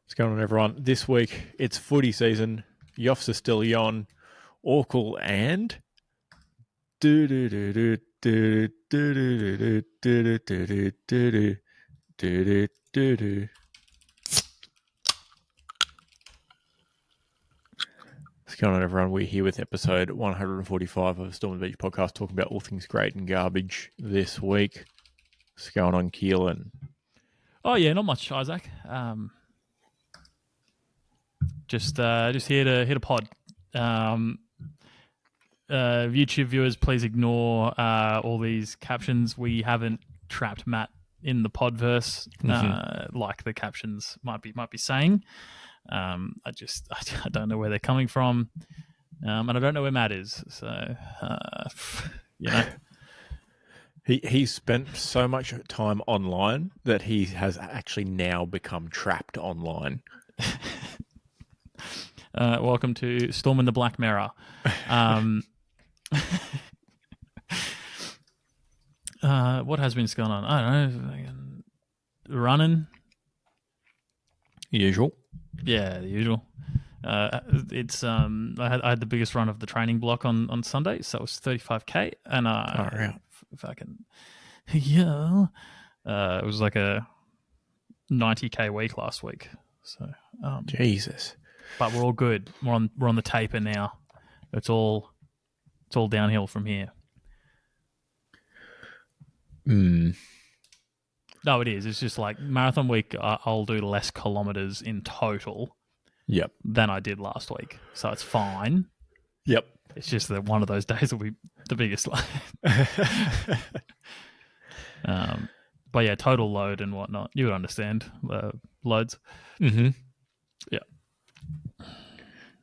What's going on, everyone? This week, it's footy season. Yoffs are still yon. Orkle and... What's going on, everyone? We're here with episode 145 of Storm and Beach podcast, talking about all things great and garbage this week. What's going on, Keelan? Oh yeah, not much, Isaac. Just here to pod. YouTube viewers, please ignore all these captions. We haven't trapped Matt in the podverse, like the captions might be saying. I don't know where they're coming from, and I don't know where Matt is. So He spent so much time online that he has actually now become trapped online. Welcome to Storm in the Black Mirror. What has been going on? I don't know. Running. Usual. Yeah, the usual. It's I had the biggest run of the training block on Sunday, so it was 35k, and if I can, it was like a 90k week last week. So Jesus, but we're all good. We're on the taper now. It's all downhill from here. No, it is. It's just like marathon week. I'll do less kilometers in total. Yep. Than I did last week, so it's fine. Yep. It's just that one of those days will be the biggest. But yeah, total load and whatnot. You would understand loads. Mm-hmm. Yeah.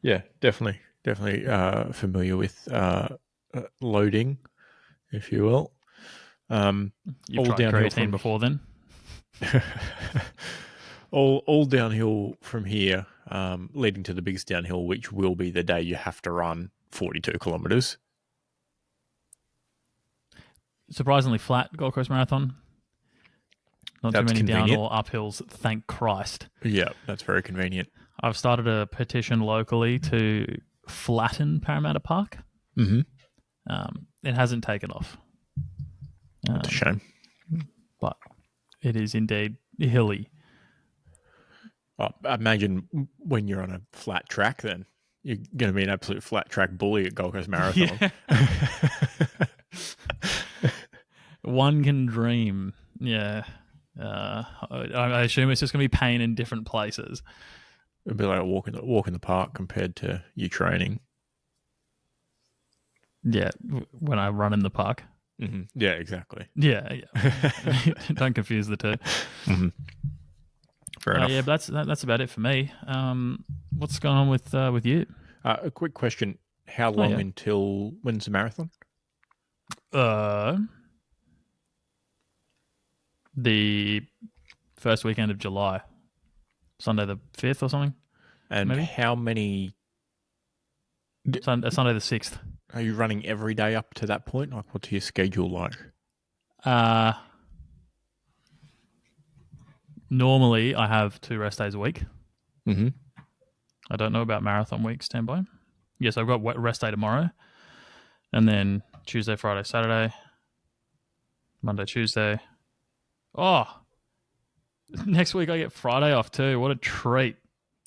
Yeah, definitely familiar with loading, if you will. You've tried creatine before then? all downhill from here, leading to the biggest downhill, which will be the day you have to run 42 kilometres. Surprisingly flat Gold Coast Marathon. Not too many down or uphills, thank Christ. Yeah, that's very convenient. I've started a petition locally to flatten Parramatta Park. Mm-hmm. It hasn't taken off. That's a shame. But it is indeed hilly. I imagine when you're on a flat track, then you're going to be an absolute flat track bully at Gold Coast Marathon. Yeah. One can dream. Yeah. I assume it's just going to be pain in different places. It'd be like a walk in the park compared to you training. Yeah, when I run in the park. Mm-hmm. Yeah, exactly. Yeah. Don't confuse the two. Mm-hmm. Fair enough. Yeah, but that's about it for me. What's going on with you? A quick question: how long until when's the marathon? The first weekend of July, Sunday the 5th or something. And maybe? How many? Sunday the 6th. Are you running every day up to that point? Like, what's your schedule like? Normally, I have 2 rest days a week. Mm-hmm. I don't know about marathon week standby. Yes, I've got rest day tomorrow. And then Tuesday, Friday, Saturday. Monday, Tuesday. Oh, next week I get Friday off too. What a treat.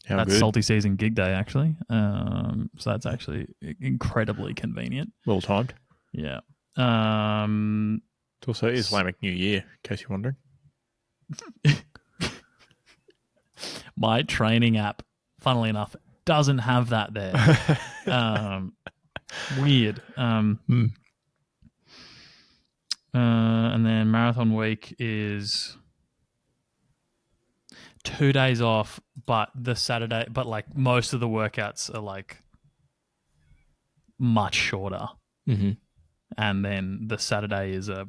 That's good. Salty season gig day, actually. So that's actually incredibly convenient. Well timed. Yeah. It's also Islamic New Year, in case you're wondering. My training app, funnily enough, doesn't have that there. Weird. And then marathon week is 2 days off, but like most of the workouts are like much shorter. Mm-hmm. And then the Saturday is a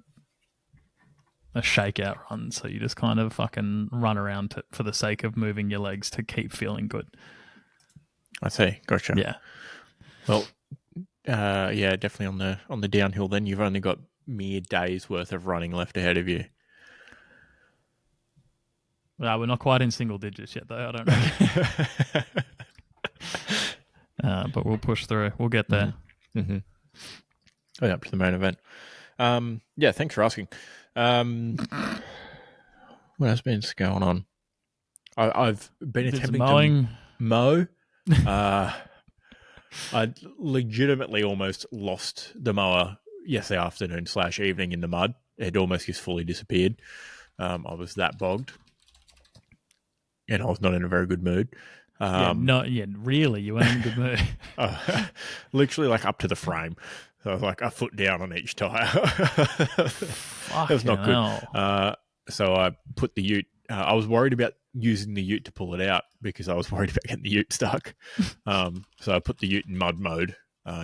shakeout run, so you just kind of fucking run around for the sake of moving your legs to keep feeling good. I see. Gotcha. Yeah. Well, yeah, definitely on the downhill. Then you've only got mere days worth of running left ahead of you. We're not quite in single digits yet, though. I don't know. But we'll push through. We'll get there. Mm-hmm. Oh, up to the main event. Yeah, thanks for asking. What has been going on? I've been attempting mowing. to mow. I legitimately almost lost the mower yesterday afternoon / evening in the mud. It almost just fully disappeared. I was that bogged, and I was not in a very good mood. Really, you weren't in a good mood. Literally, like up to the frame. So I was like a foot down on each tire. It was not good. So I put the ute. I was worried about using the ute to pull it out because I was worried about getting the ute stuck. So I put the ute in mud mode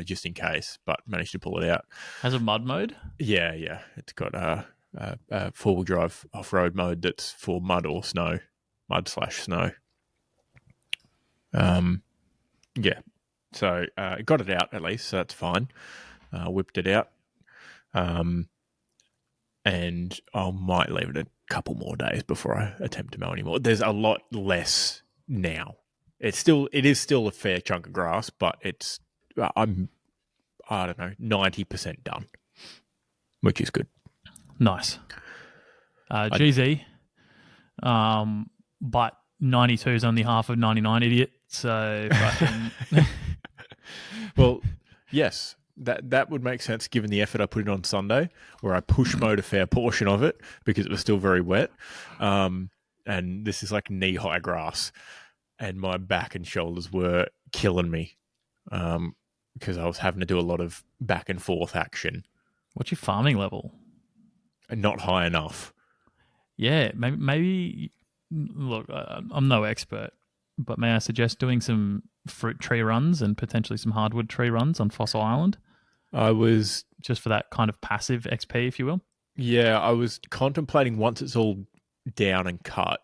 just in case, but managed to pull it out. Has a mud mode? Yeah. It's got a four-wheel drive off-road mode that's for mud or snow, mud/snow. Yeah. So got it out at least, so that's fine. Whipped it out. And I might leave it a couple more days before I attempt to mow anymore. There's a lot less now. It is still a fair chunk of grass, but it's I don't know, 90% done, which is good. Nice. GZ, but 92 is only half of 99, idiot. So fucking. Well, yes. That would make sense given the effort I put in on Sunday, where I push mowed a fair portion of it because it was still very wet. And this is like knee-high grass, and my back and shoulders were killing me because I was having to do a lot of back and forth action. What's your farming level? Not high enough. Yeah, maybe look, I'm no expert, but may I suggest doing some fruit tree runs and potentially some hardwood tree runs on Fossil Island? I was just for that kind of passive XP, if you will. Yeah, I was contemplating once it's all down and cut,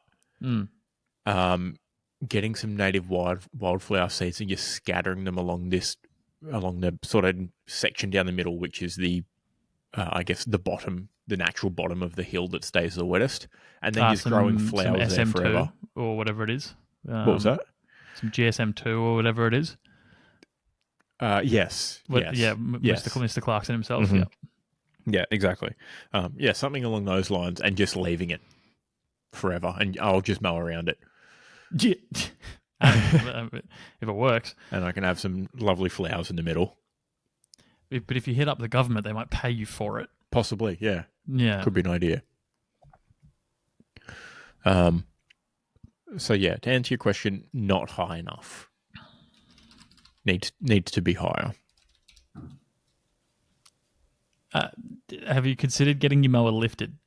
getting some native wildflower seeds and just scattering them along the sort of section down the middle, which is the I guess the natural bottom of the hill that stays the wettest, and then just growing flowers there forever, or whatever it is. What was that? Some GSM2 or whatever it is. Yes. Yes. Yeah, yes. Mr. Clarkson himself. Mm-hmm. Yeah. Yeah, exactly. Something along those lines, and just leaving it forever, and I'll just mow around it. If it works. And I can have some lovely flowers in the middle. But if you hit up the government, they might pay you for it. Possibly, yeah. Yeah. Could be an idea. So yeah, to answer your question, not high enough. Needs to be higher. Have you considered getting your mower lifted?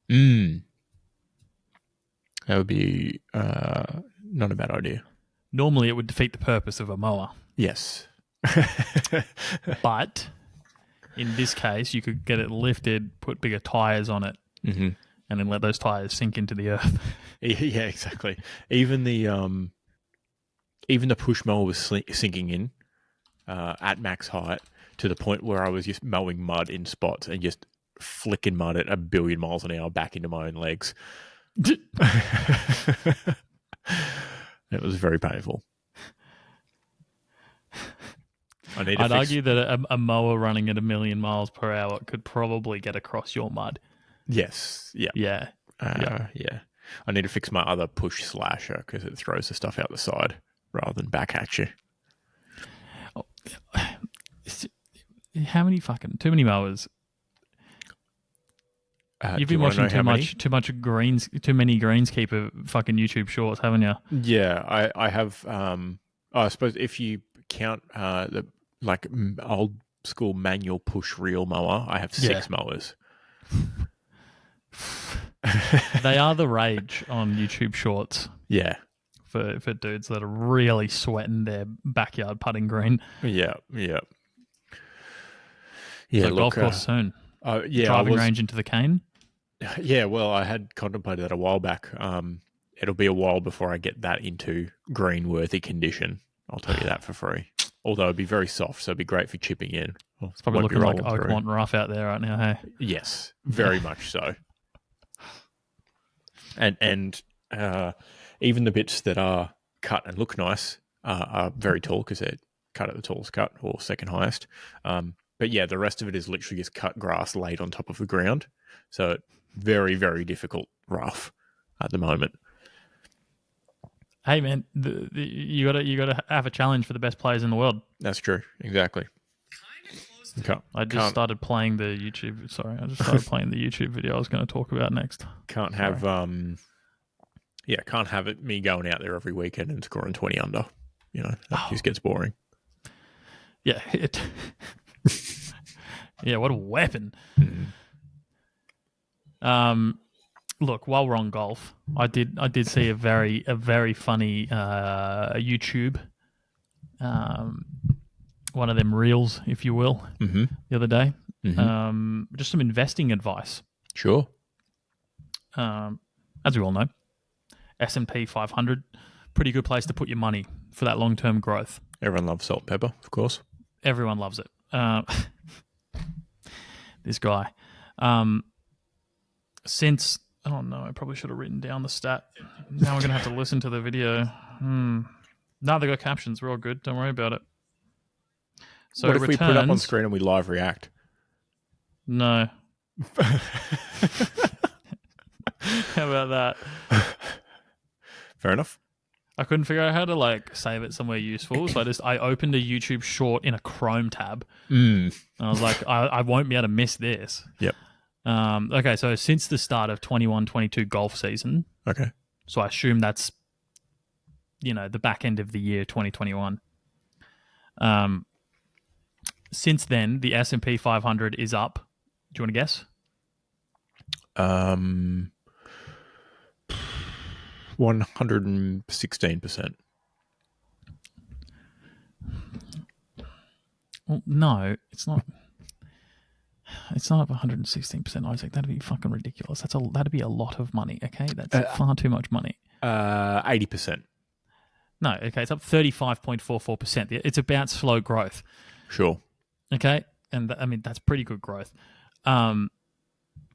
That would be not a bad idea. Normally, it would defeat the purpose of a mower. Yes. But in this case, you could get it lifted, put bigger tires on it, and then let those tires sink into the earth. Yeah, exactly. Even the push mower was sinking in at max height to the point where I was just mowing mud in spots and just flicking mud at 1 billion miles an hour back into my own legs. It was very painful. I'd argue that a mower running at 1 million miles per hour could probably get across your mud. Yes. Yeah. Yeah. Yeah. I need to fix my other push slasher because it throws the stuff out the side rather than back at you. Oh, how many too many mowers? You've been watching too many Greenskeeper fucking YouTube shorts, haven't you? Yeah, I have. I suppose if you count the old school manual push reel mower, I have 6 mowers. They are the rage on YouTube shorts. Yeah. For dudes that are really sweating their backyard putting green. Yeah. So golf course soon. Driving range into the cane. Yeah, well, I had contemplated that a while back. It'll be a while before I get that into green-worthy condition. I'll tell you that for free. Although it'd be very soft, so it'd be great for chipping in. It's probably looking like Oakmont rough out there right now, hey? Yes, very much so. and even the bits that are cut and look nice are very tall because they're cut at the tallest cut or second highest. But yeah, the rest of it is literally just cut grass laid on top of the ground. So very, very difficult rough at the moment. Hey man, you gotta have a challenge for the best players in the world. That's true. Exactly. I just started playing the YouTube. Sorry, I just started playing the YouTube video I was going to talk about next. Can't have can't have it me going out there every weekend and scoring 20 under. That just gets boring. Yeah, yeah. What a weapon. Look, while we're on golf, I did see a very funny YouTube, one of them reels, if you will, the other day. Just some investing advice. Sure. As we all know, S&P 500, pretty good place to put your money for that long-term growth. Everyone loves salt and pepper, of course. Everyone loves it. This guy. Since... Oh, no, I probably should have written down the stat. Now we're going to have to listen to the video. No, they got captions. We're all good. Don't worry about it. So what if we put it up on screen and we live react? No. How about that? Fair enough. I couldn't figure out how to save it somewhere useful, so I opened a YouTube short in a Chrome tab. And I was like, I won't be able to miss this. Yep. Okay, so since the start of 21-22 golf season, okay, so I assume that's the back end of the year 2021. Since then, the S&P 500 is up. Do you want to guess? 116%. Well, no, it's not. It's not up 116%, Isaac. That'd be fucking ridiculous. That'd be a lot of money. Okay, that's far too much money. 80%. No, okay, it's up 35.44%. It's about slow growth. Sure. Okay, and that's pretty good growth. But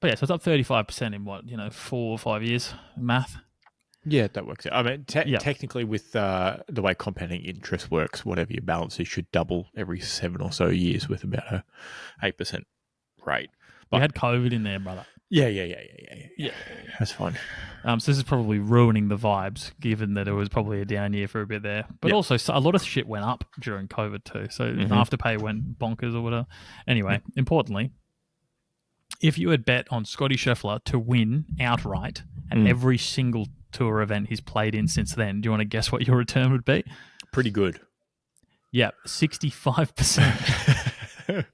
yeah, so it's up 35% in what 4 or 5 years. Math. Yeah, that works out. I mean, technically, with the way compounding interest works, whatever your balance is should double every 7 or so years with about a 8% rate. But we had COVID in there, brother. Yeah. That's fine. So this is probably ruining the vibes, given that it was probably a down year for a bit there. But also, a lot of shit went up during COVID too. So Afterpay went bonkers or whatever. Anyway, importantly, if you had bet on Scotty Scheffler to win outright at every single tour event he's played in since then, do you want to guess what your return would be? Pretty good. Yeah, 65%.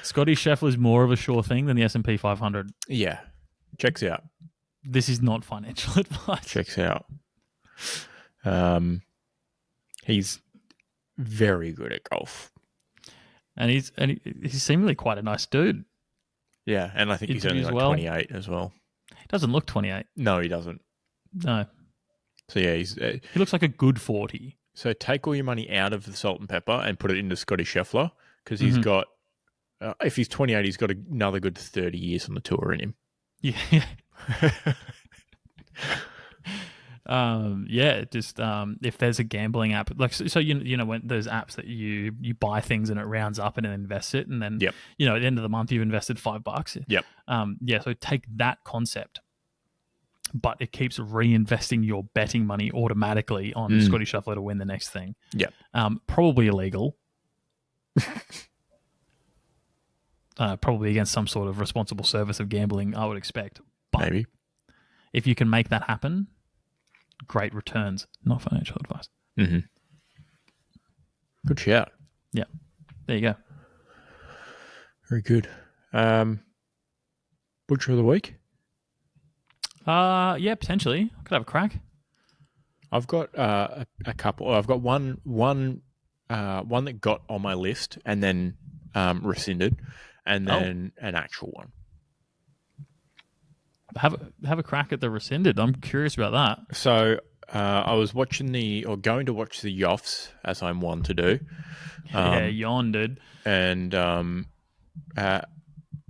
Scotty Scheffler's more of a sure thing than the S&P 500. Yeah. Checks out. This is not financial advice. Checks out. He's very good at golf. And he's seemingly quite a nice dude. Yeah, and I think he's only 28 as well. He doesn't look 28. No, he doesn't. No. So yeah, he looks like a good 40. So take all your money out of the salt and pepper and put it into Scotty Scheffler because he's got, if he's 28, he's got another good 30 years on the tour in him. Yeah. Just if there's a gambling app, when there's apps that you buy things and it rounds up and then invest it, and then at the end of the month you've invested $5. Yep. So take that concept, but it keeps reinvesting your betting money automatically on Scotty Scheffler to win the next thing. Yep. Probably illegal. Probably against some sort of responsible service of gambling, I would expect. But maybe if you can make that happen, great returns. Not financial advice. Mm-hmm. Good shout. Yeah. There you go. Very good. Butcher of the week? Yeah, potentially. I could have a crack. I've got a couple. I've got one that got on my list and then rescinded, and then an actual one. Have a crack at the rescinded. I'm curious about that. So I was going to watch the Yoffs, as I'm one to do. Yonded. And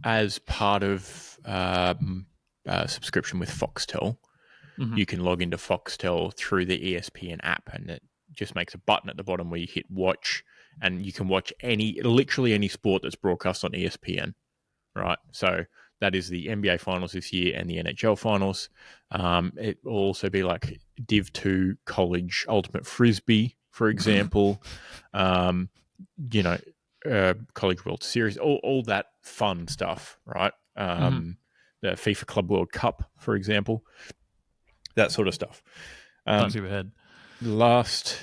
as part of subscription with Foxtel, Mhm. you can log into Foxtel through the ESPN app, and it just makes a button at the bottom where you hit watch, and you can watch literally any sport that's broadcast on ESPN, right? So that is the NBA finals this year and the NHL finals. It will also be like Div 2 college ultimate frisbee, for example. You know, college World Series, all that fun stuff, right? The FIFA Club World Cup, for example, that sort of stuff. Don't skip ahead. Last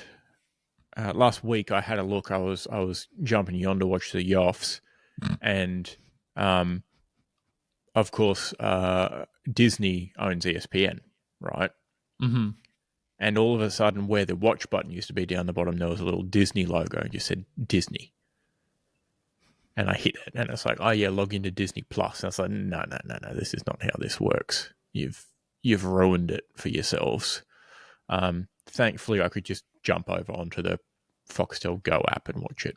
week, I had a look. I was jumping on to watch the Yoffs, and of course, Disney owns ESPN, right? Mm-hmm. And all of a sudden, where the watch button used to be down the bottom, there was a little Disney logo, and just said Disney. And I hit it, and it's like, oh yeah, log into Disney Plus. And I was like, no, this is not how this works. You've ruined it for yourselves. Thankfully, I could just jump over onto the Foxtel Go app and watch it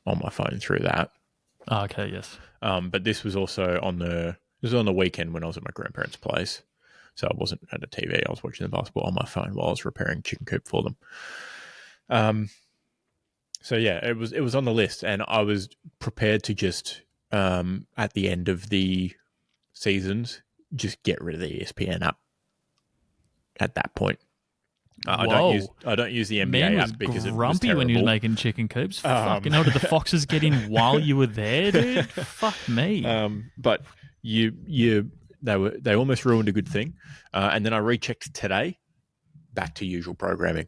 on my phone through that. Oh, okay, yes. But this was also on the weekend when I was at my grandparents' place, so I wasn't at a TV. I was watching the basketball on my phone while I was repairing chicken coop for them. So yeah, it was on the list, and I was prepared to just at the end of the seasons just get rid of the ESPN app. At that point, I don't use the NBA Man was app because grumpy it was when he was terrible. making chicken coops. Fucking hell, did the foxes get in while you were there, dude? Fuck me. But they almost ruined a good thing, and then I rechecked today, back to usual programming,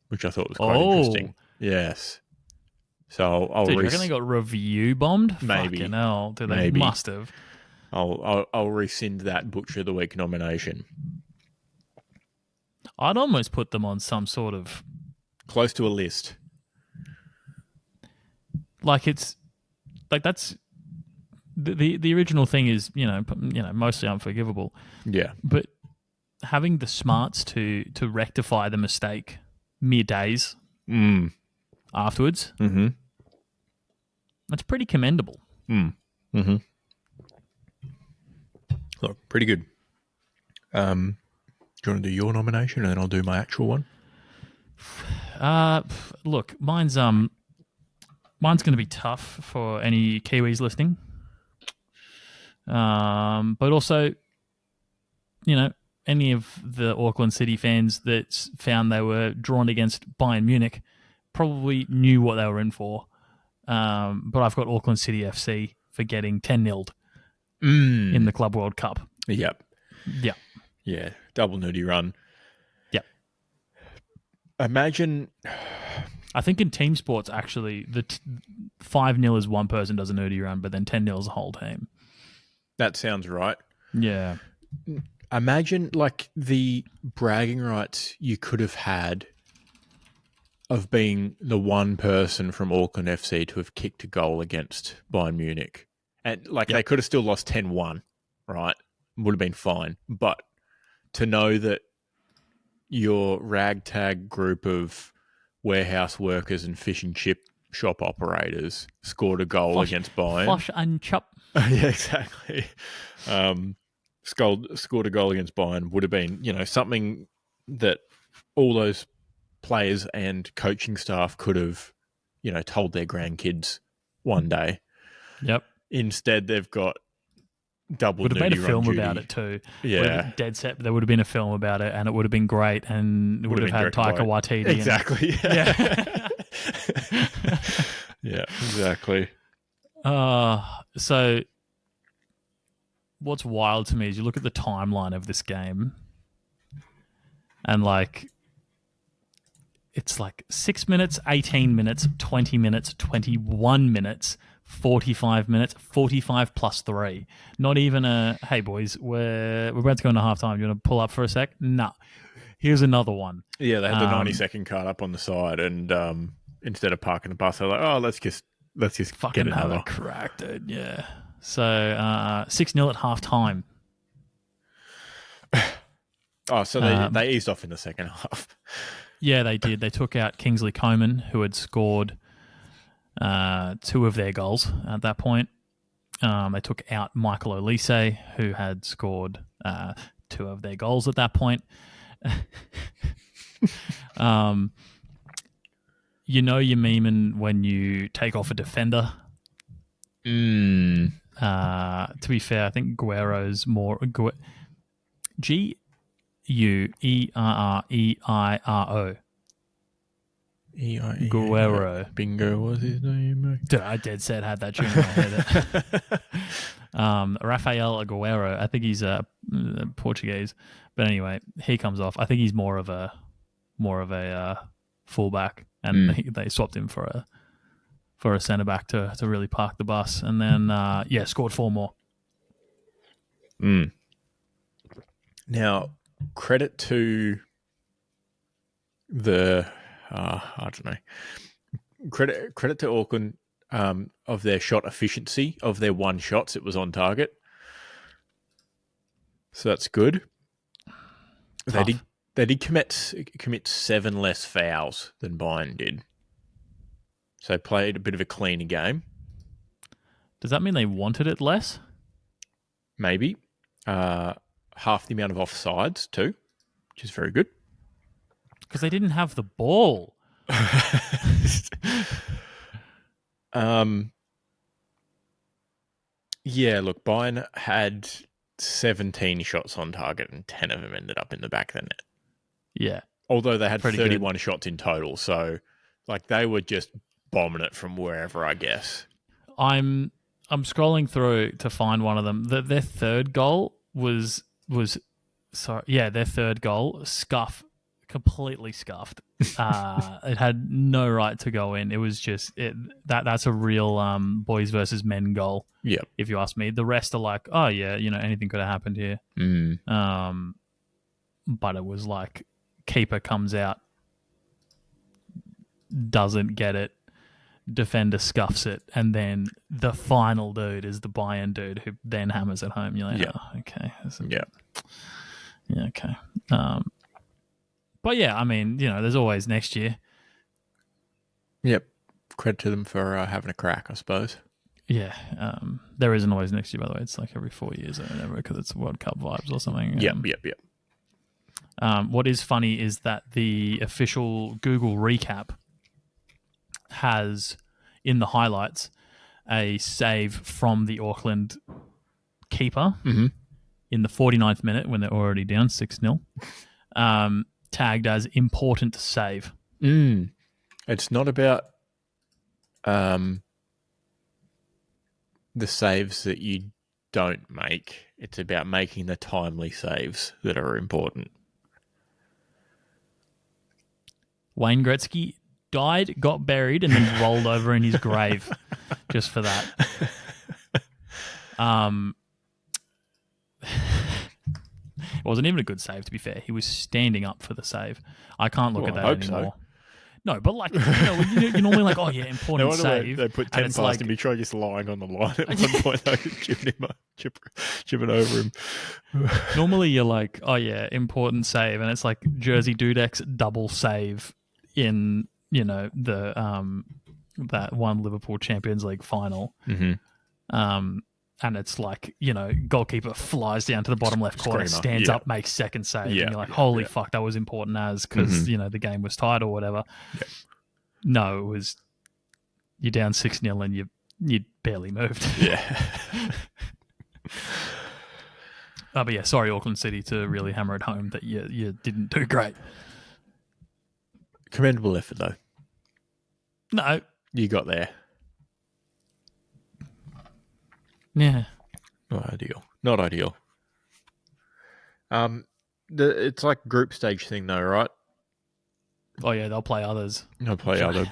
which I thought was quite interesting. Yes. So I'll dude, you reckon they got review bombed? Maybe. Fucking hell, dude, they Maybe. must have. I'll rescind that Butcher of the Week nomination. I'd almost put them on some sort of close to a list. Like it's like that's the original thing is mostly unforgivable. Yeah. But having the smarts to rectify the mistake mere days afterwards, that's pretty commendable. Look, pretty good. Do you want to do your nomination and then I'll do my actual one? Look, mine's going to be tough for any Kiwis listening. But also, any of the Auckland City fans that found they were drawn against Bayern Munich probably knew what they were in for. But I've got Auckland City FC for getting 10-0'd in the Club World Cup. Yep. Yeah. Yeah. Double nudie run. Yep. Imagine. I think in team sports, actually, the 5-0 is one person does a nudie run, but then 10-0 is the whole team. That sounds right. Yeah. Imagine like the bragging rights you could have had of being the one person from Auckland FC to have kicked a goal against Bayern Munich. And they could have still lost 10-1, right? Would have been fine. But to know that your ragtag group of warehouse workers and fish and chip shop operators scored a goal against Bayern. Fosh and chop. Yeah, exactly. Scored a goal against Bayern would have been, something that all those players and coaching staff could have, told their grandkids one day. Yep. Instead, they've got double. Would have made a film about it too. Yeah, dead set. There would have been a film about it, and it would have been great, and it would have had Taika Waititi. Exactly. Yeah. Yeah. Exactly. So what's wild to me is you look at the timeline of this game, and it's 6 minutes, 18 minutes, 20 minutes, 21 minutes. 45 minutes, 45 plus 3. Not even a, hey boys, we're about to go into halftime. You want to pull up for a sec? No. Here's another one. Yeah, they had the 90-second card up on the side, and instead of parking the bus, they're like, oh, let's just fucking get another. Have a crack, dude. Yeah. So 6-0 at halftime. Oh, so they eased off in the second half. Yeah, they did. They took out Kingsley Coman, who had scored 2 of their goals at that point. They took out Michael Olise, who had scored 2 of their goals at that point. You know you're memeing when you take off a defender. Mm. To be fair, I think Guerrero's more Guerreiro. Guerrero. Bingo was his name. Dude, I dead set had that tune in my head. Rafael Aguero. I think he's Portuguese, but anyway, he comes off. I think he's more of a fullback, and they swapped him for a centre back to really park the bus, and then scored 4 more. Now, credit to the I don't know. Credit to Auckland of their shot efficiency. Of their 1 shots, it was on target, so that's good. Tough. They did commit 7 less fouls than Bayern did, so they played a bit of a cleaner game. Does that mean they wanted it less? Maybe half the amount of offsides too, which is very good. Because they didn't have the ball. Yeah, look, Bayern had 17 shots on target and 10 of them ended up in the back of the net. Yeah. Although they had Pretty 31 shots in total, so like they were just bombing it from wherever, I guess. I'm scrolling through to find one of them. Their third goal was their third goal completely scuffed. It had no right to go in. It was just that's a real boys versus men goal. Yeah, if you ask me. The rest are like, oh yeah, anything could have happened here. But it was like keeper comes out, doesn't get it, defender scuffs it, and then the final dude is the Bayern dude who then hammers it home. You're like, okay. Yeah, okay. But yeah, I mean, there's always next year. Yep. Credit to them for having a crack, I suppose. Yeah. There isn't always next year, by the way. It's like every 4 years or whatever because it's World Cup vibes or something. Yep. What is funny is that the official Google recap has, in the highlights, a save from the Auckland keeper in the 49th minute when they're already down 6-0. Tagged as important save. It's not about the saves that you don't make. It's about making the timely saves that are important. Wayne Gretzky died, got buried, and then rolled over in his grave just for that. It wasn't even a good save, to be fair. He was standing up for the save. I can't look at that anymore. So. No, but like, you're normally like, oh yeah, important save. They put 10 past him. He tried just lying on the line at one point, though, chipping over him. Normally you're like, oh yeah, important save. And it's like Jersey Dudek's double save in, the that one Liverpool Champions League final. And it's like, goalkeeper flies down to the bottom left corner, stands up, makes second save. And you're like, holy fuck, that was important because, the game was tied or whatever. Yeah. No, it was, you're down 6-0 and you barely moved. Yeah. But yeah, sorry, Auckland City, to really hammer it home that you didn't do great. Commendable effort, though. No. You got there. Yeah. Not ideal. It's like group stage thing though, right? Oh yeah, they'll play others. They'll play other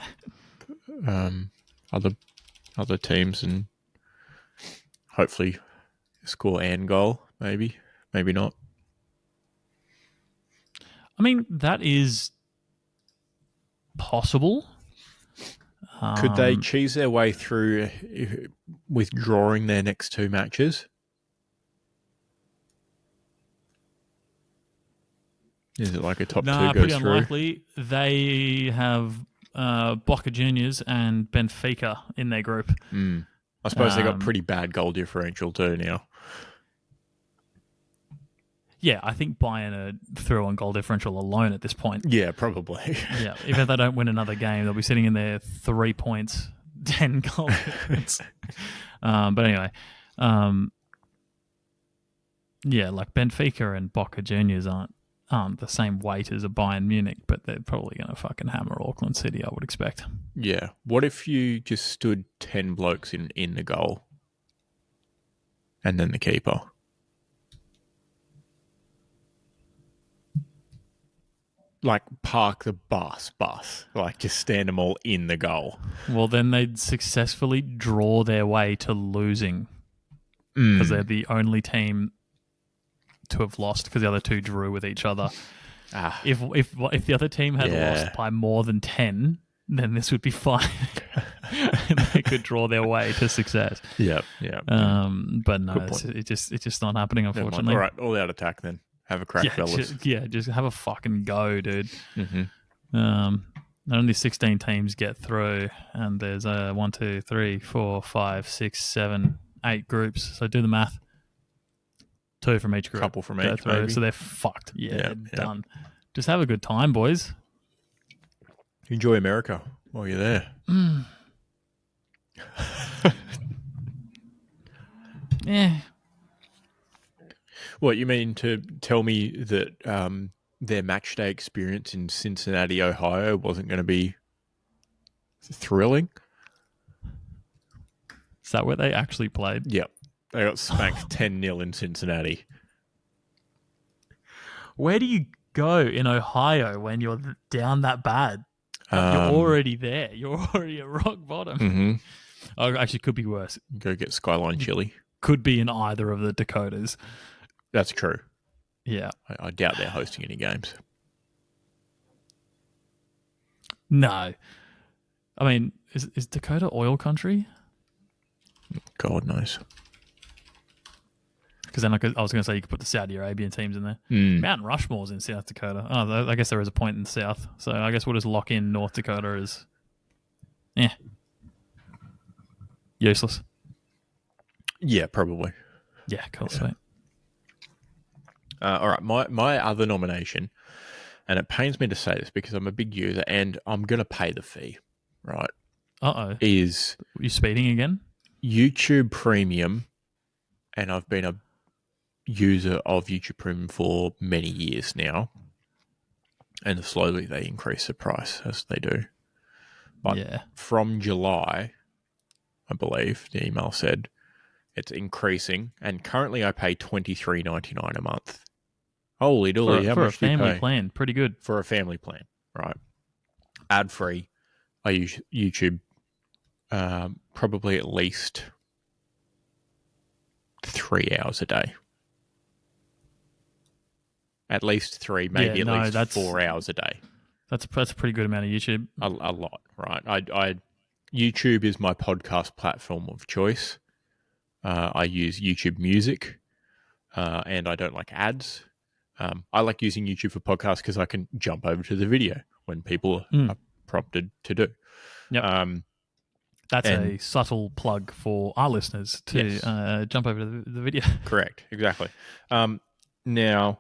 teams and hopefully score and goal, maybe not. I mean, that is possible. Could they cheese their way through withdrawing their next 2 matches? Is it like a top 2 goes pretty through? Unlikely. They have Boca Juniors and Benfica in their group. I suppose they got pretty bad goal differential too now. Yeah, I think Bayern are through on goal differential alone at this point. Yeah, probably. Yeah, even if they don't win another game, they'll be sitting in there 3 points, 10 goal difference. But anyway, yeah, like Benfica and Boca Juniors aren't the same weight as a Bayern Munich, but they're probably going to fucking hammer Auckland City, I would expect. Yeah. What if you just stood 10 blokes in the goal and then the keeper? Like, park the bus. Like, just stand them all in the goal. Well, then they'd successfully draw their way to losing because they're the only team to have lost because the other two drew with each other. If the other team had lost by more than 10, then this would be fine. And they could draw their way to success. Yeah. But no, it's just not happening, unfortunately. All right, all out attack then. Have a crack, fellas. Just have a fucking go, dude. Mm-hmm. Only 16 teams get through, and there's 1, 2, 3, 4, 5, 6, 7, 8 groups. So do the math. 2 from each group. Couple from each, through, maybe. So they're fucked. Yeah, done. Just have a good time, boys. Enjoy America while you're there. Yeah. What, you mean to tell me that their match day experience in Cincinnati, Ohio wasn't going to be thrilling? Is that where they actually played? Yep. They got spanked 10-0 in Cincinnati. Where do you go in Ohio when you're down that bad? You're already there. You're already at rock bottom. Mm-hmm. Oh, actually, could be worse. Go get Skyline Chili. Could be in either of the Dakotas. That's true. Yeah. I doubt they're hosting any games. No. I mean, is Dakota oil country? God knows. Because then I was going to say you could put the Saudi Arabian teams in there. Mount Rushmore's in South Dakota. Oh, I guess there is a point in the south. So I guess we'll just lock in North Dakota as useless. Yeah, probably. Yeah, cool, sweet. All right, my other nomination, and it pains me to say this because I'm a big user and I'm going to pay the fee, right? Uh-oh. Is... Are you speeding again? YouTube Premium, and I've been a user of YouTube Premium for many years now, and slowly they increase the price as they do. But from July, I believe the email said it's increasing, and currently I pay $23.99 a month. Holy dooly! How much do you pay? For a family plan, pretty good. For a family plan, right? Ad free. I use YouTube probably at least 3 hours a day. At least 3, maybe at least 4 hours a day. That's a pretty good amount of YouTube. A lot, right? I YouTube is my podcast platform of choice. I use YouTube Music, and I don't like ads. I like using YouTube for podcasts because I can jump over to the video when people are prompted to do. Yep. That's a subtle plug for our listeners to jump over to the video. Correct. Exactly. Now,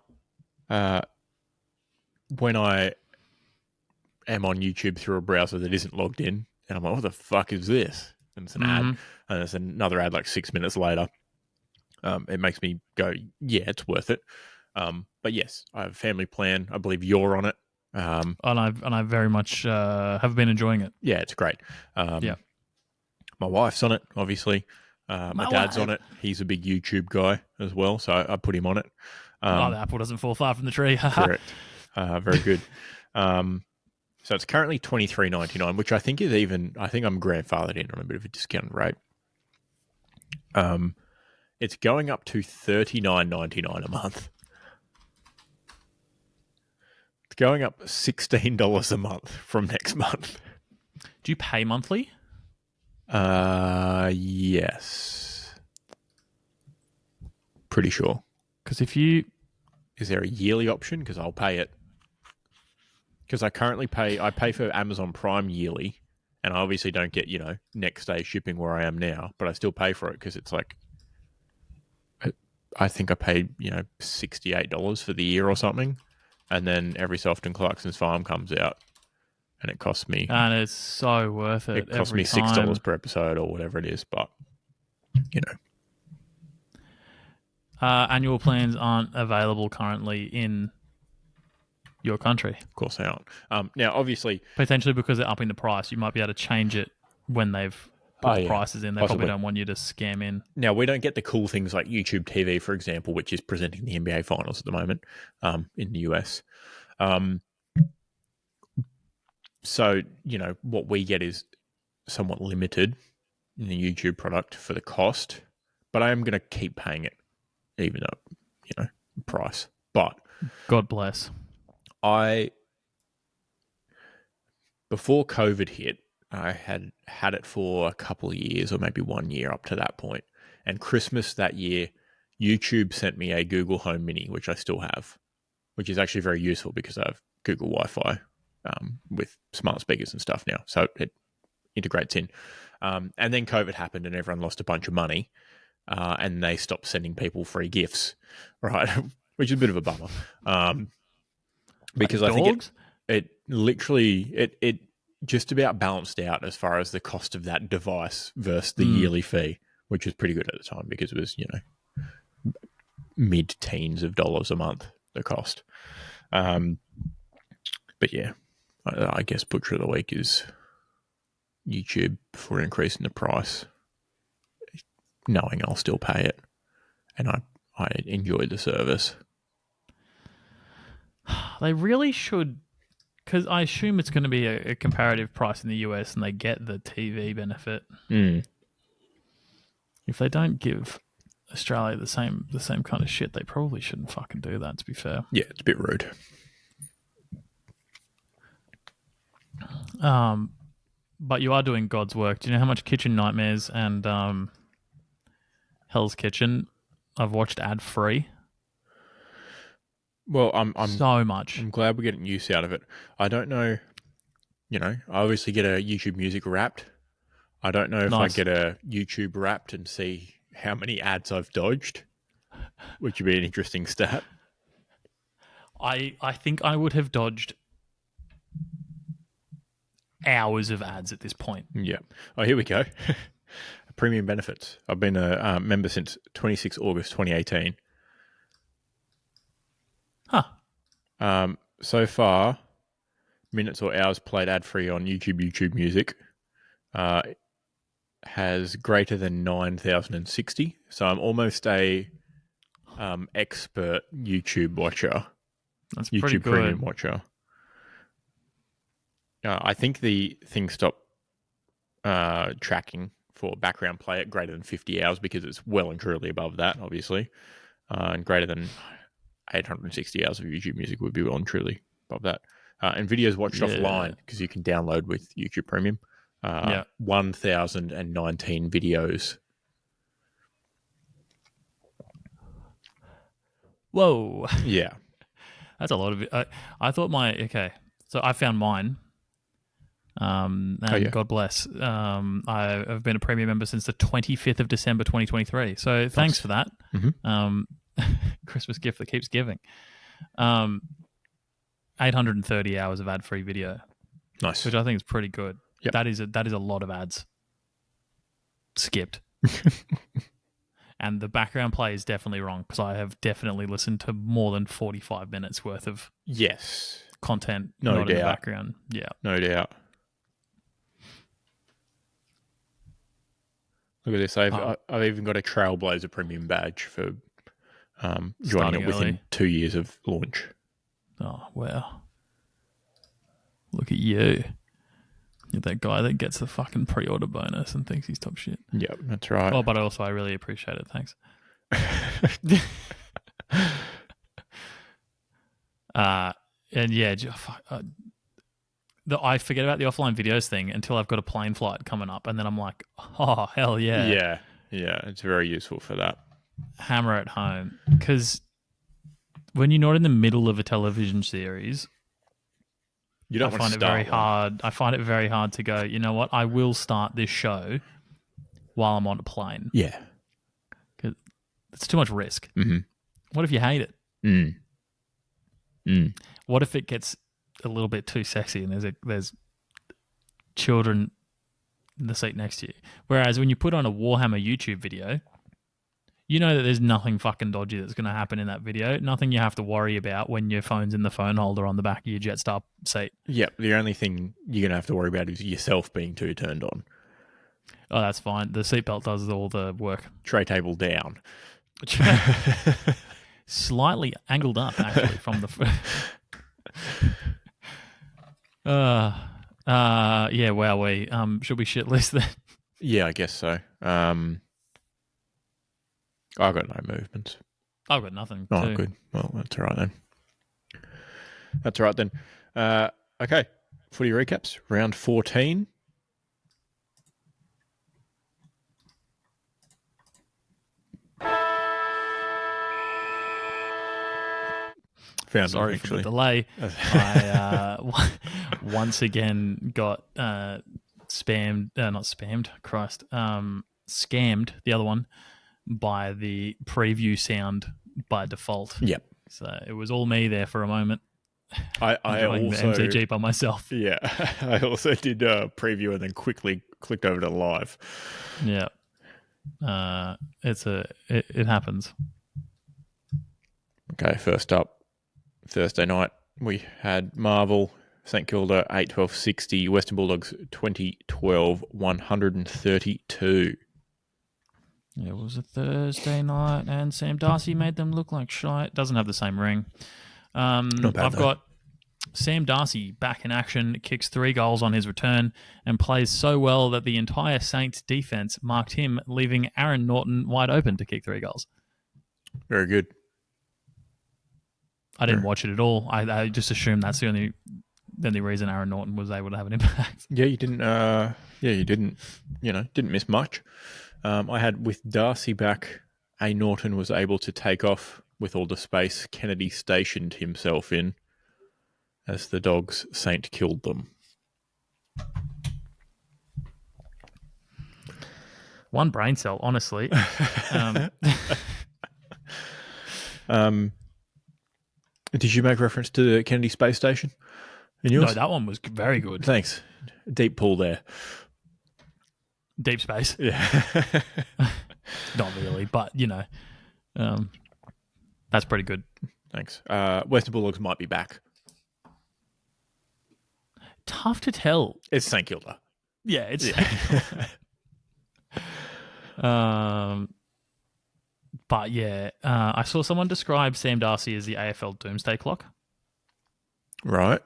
when I am on YouTube through a browser that isn't logged in, and I'm like, what the fuck is this? And it's an ad, and it's another ad like 6 minutes later. It makes me go, yeah, it's worth it. But yes, I have a family plan. I believe you're on it. And I very much have been enjoying it. Yeah, it's great. My wife's on it, obviously. My dad's on it. He's a big YouTube guy as well, so I put him on it. The apple doesn't fall far from the tree. Correct. Very good. So it's currently $23.99, which I think is I think I'm grandfathered in on a bit of a discount rate. It's going up to $39.99 a month. It's going up $16 a month from next month. Do you pay monthly? Yes. Pretty sure. Because is there a yearly option? Because I'll pay it. Because I currently pay for Amazon Prime yearly, And I obviously don't get, next day shipping where I am now, but I still pay for it because it's like, I think I paid, $68 for the year or something. And then every so often Clarkson's Farm comes out and it costs me And it's so worth it every $6 time. per episode or whatever it is. But, Annual plans aren't available currently in your country. of course they aren't. Now, obviously, Potentially because they're upping the price. You might be able to change it when they've put the prices in. They possibly. probably don't want you to scam in. Now, we don't get the cool things like YouTube TV, for example, which is presenting the NBA Finals at the moment in the US. So, what we get is somewhat limited in the YouTube product for the cost, but I am going to keep paying it, even though, price. But God bless. Before COVID hit, I had it for a couple of years or maybe 1 year up to that point. And Christmas that year, YouTube sent me a Google Home Mini, which I still have, which is actually very useful because I have Google Wi-Fi with smart speakers and stuff now. So it integrates in. And then COVID happened and everyone lost a bunch of money and they stopped sending people free gifts, right? Which is a bit of a bummer. Because I think it literally just about balanced out as far as the cost of that device versus the yearly fee, which was pretty good at the time because it was, mid-teens of dollars a month, the cost. But yeah, I guess butcher of the week is YouTube for increasing the price, knowing I'll still pay it. And I enjoy the service. They really should, because I assume it's going to be a comparative price in the US and they get the TV benefit. If they don't give Australia the same kind of shit, they probably shouldn't fucking do that, to be fair. Yeah, it's a bit rude. But you are doing God's work. Do you know how much Kitchen Nightmares and Hell's Kitchen I've watched ad-free? Well, I'm so much. I'm glad we're getting use out of it. I don't know, I obviously get a YouTube Music Wrapped. I don't know if I get a YouTube Wrapped and see how many ads I've dodged, which would be an interesting stat. I think I would have dodged hours of ads at this point. Yeah. Oh, here we go. Premium benefits. I've been a member since 26 August 2018. Huh. So far, minutes or hours played ad-free on YouTube Music has greater than 9,060. So I'm almost a expert YouTube watcher. That's YouTube pretty good. Premium watcher. I think the thing stopped tracking for background play at greater than 50 hours because it's well and truly above that, obviously. And greater than 860 hours of YouTube Music would be well and truly above that. And videos watched offline because you can download with YouTube Premium. 1,019 videos. Whoa. Yeah. That's a lot of it. I thought so I found mine. God bless. I have been a premium member since the 25th of December 2023. So thanks for that. Mm-hmm. Christmas gift that keeps giving. 830 hours of ad-free video. Nice. Which I think is pretty good. Yep. That is a lot of ads skipped. And the background play is definitely wrong because I have definitely listened to more than 45 minutes worth of content no not doubt. in the background. Yeah. No doubt. Look at this. I've even got a Trailblazer Premium badge for joining it within 2 years of launch. Oh, wow. Look at you. You're that guy that gets the fucking pre-order bonus and thinks he's top shit. Yeah, that's right. Oh, but also I really appreciate it. Thanks. And yeah, I forget about the offline videos thing until I've got a plane flight coming up, and then I'm like, oh, hell yeah. Yeah, it's very useful for that. Hammer at home. Because when you're not in the middle of a television series You don't I want find to it very start one. hard. I find it very hard to go, you know what? I will start this show while I'm on a plane. Yeah. Because it's too much risk. Mm-hmm. What if you hate it? Mm. What if it gets a little bit too sexy and there's children in the seat next to you? Whereas when you put on a Warhammer YouTube video, you know that there's nothing fucking dodgy that's going to happen in that video. Nothing you have to worry about when your phone's in the phone holder on the back of your Jetstar seat. Yep. The only thing you're going to have to worry about is yourself being too turned on. Oh, that's fine. The seatbelt does all the work. Tray table down. Slightly angled up, actually, from the... yeah, wowee. Should we shit list then? Yeah, I guess so. I've got no movements. I've got nothing. Oh, too. good. Well, that's all right then. Okay. Footy recaps. Round 14. Found Sorry them, for the actually. delay. I once again got spammed, not spammed, Christ, scammed, the other one, by the preview sound by default. Yep. So it was all me there for a moment. I enjoying also the MCG by myself. Yeah, I also did a preview and then quickly clicked over to live. Yeah. It happens. Okay, first up, Thursday night, we had Marvel, St Kilda 8-12-60, Western Bulldogs 20-12, 132. It was a Thursday night, and Sam Darcy made them look like shite. Doesn't have the same ring. Not bad, I've though. got Sam Darcy back in action, kicks 3 goals on his return, and plays so well that the entire Saints defense marked him, leaving Aaron Norton wide open to kick 3 goals. Very good. I didn't watch it at all. I just assumed that's the only reason Aaron Norton was able to have an impact. Yeah, you didn't. You didn't. Didn't miss much. I had with Darcy back, A. Norton was able to take off with all the space Kennedy stationed himself in, as the Dogs Saint killed them. One brain cell, honestly. Did you make reference to the Kennedy space station in yours? No, that one was very good. Thanks. Deep pool there. Deep space. Yeah. Not really, but, that's pretty good. Thanks. Western Bulldogs might be back. Tough to tell. It's St Kilda. Yeah, it's... But yeah, I saw someone describe Sam Darcy as the AFL doomsday clock. Right.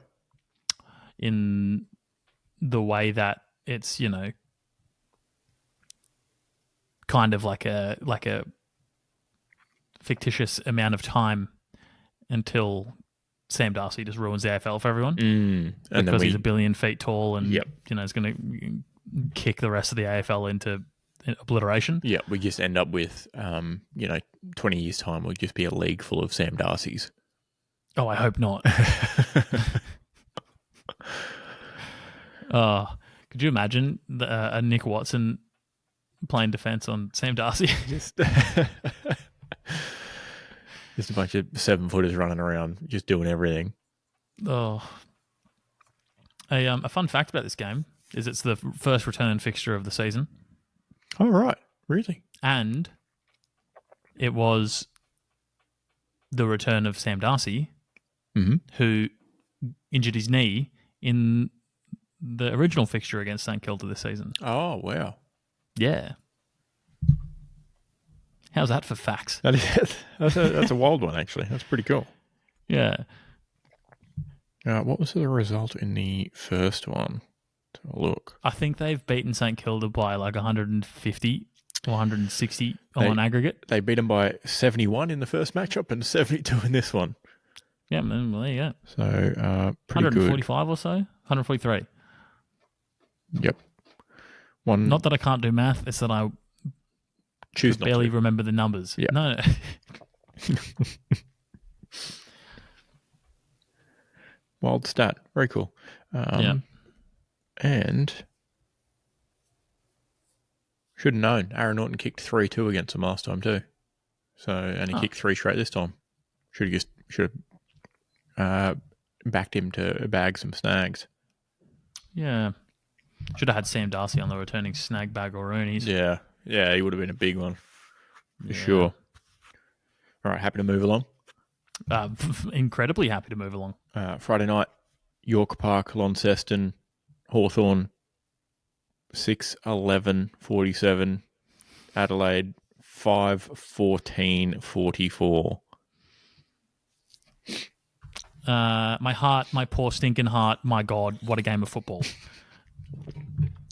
In the way that it's, kind of like a fictitious amount of time until Sam Darcy just ruins the AFL for everyone. And because he's 1 billion feet tall and, Yep. is going to kick the rest of the AFL into obliteration. Yeah, we just end up with, 20 years' time, we'll just be a league full of Sam Darcys. Oh, I hope not. Could you imagine a Nick Watson playing defence on Sam Darcy? Just a bunch of 7-footers running around, just doing everything. Oh. A fun fact about this game is it's the first return fixture of the season. Oh, right. Really? And it was the return of Sam Darcy, who injured his knee in the original fixture against St Kilda this season. Oh, wow. Yeah. How's that for facts? That's a wild one, actually. That's pretty cool. Yeah. What was the result in the first one? To look. I think they've beaten St Kilda by like 150 or 160 on aggregate. They beat them by 71 in the first matchup and 72 in this one. Yeah, well, there you go. So, pretty 145 or so? 143. Yep. One. Not that I can't do math, it's that I choose not barely to. remember the numbers. Yeah. No. Wild stat. Very cool. Yeah. And should have known. Aaron Norton kicked 3-2 against him last time too. So, and he kicked 3 straight this time. Should have backed him to bag some snags. Yeah. Should have had Sam Darcy on the returning snag bag or Roonies. Yeah. Yeah, he would have been a big one. For sure. All right, happy to move along. Incredibly happy to move along. Friday night, York Park, Launceston, Hawthorn, 6-11-47. Adelaide, 5-14-44. My heart, my poor stinking heart, my God, what a game of football.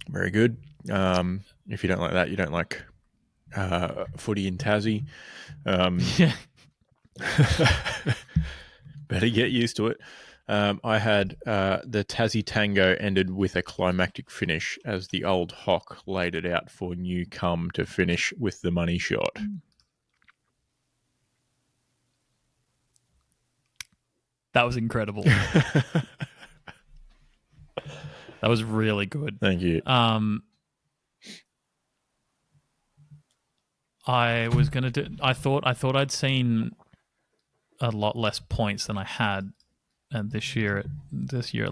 Very good. If you don't like that, you don't like footy in Tassie. Yeah. Better get used to it. I had the Tassie Tango ended with a climactic finish as the old Hawk laid it out for Newcombe to finish with the money shot. That was incredible. That was really good. Thank you. I was gonna do. I thought I'd seen a lot less points than I had this year at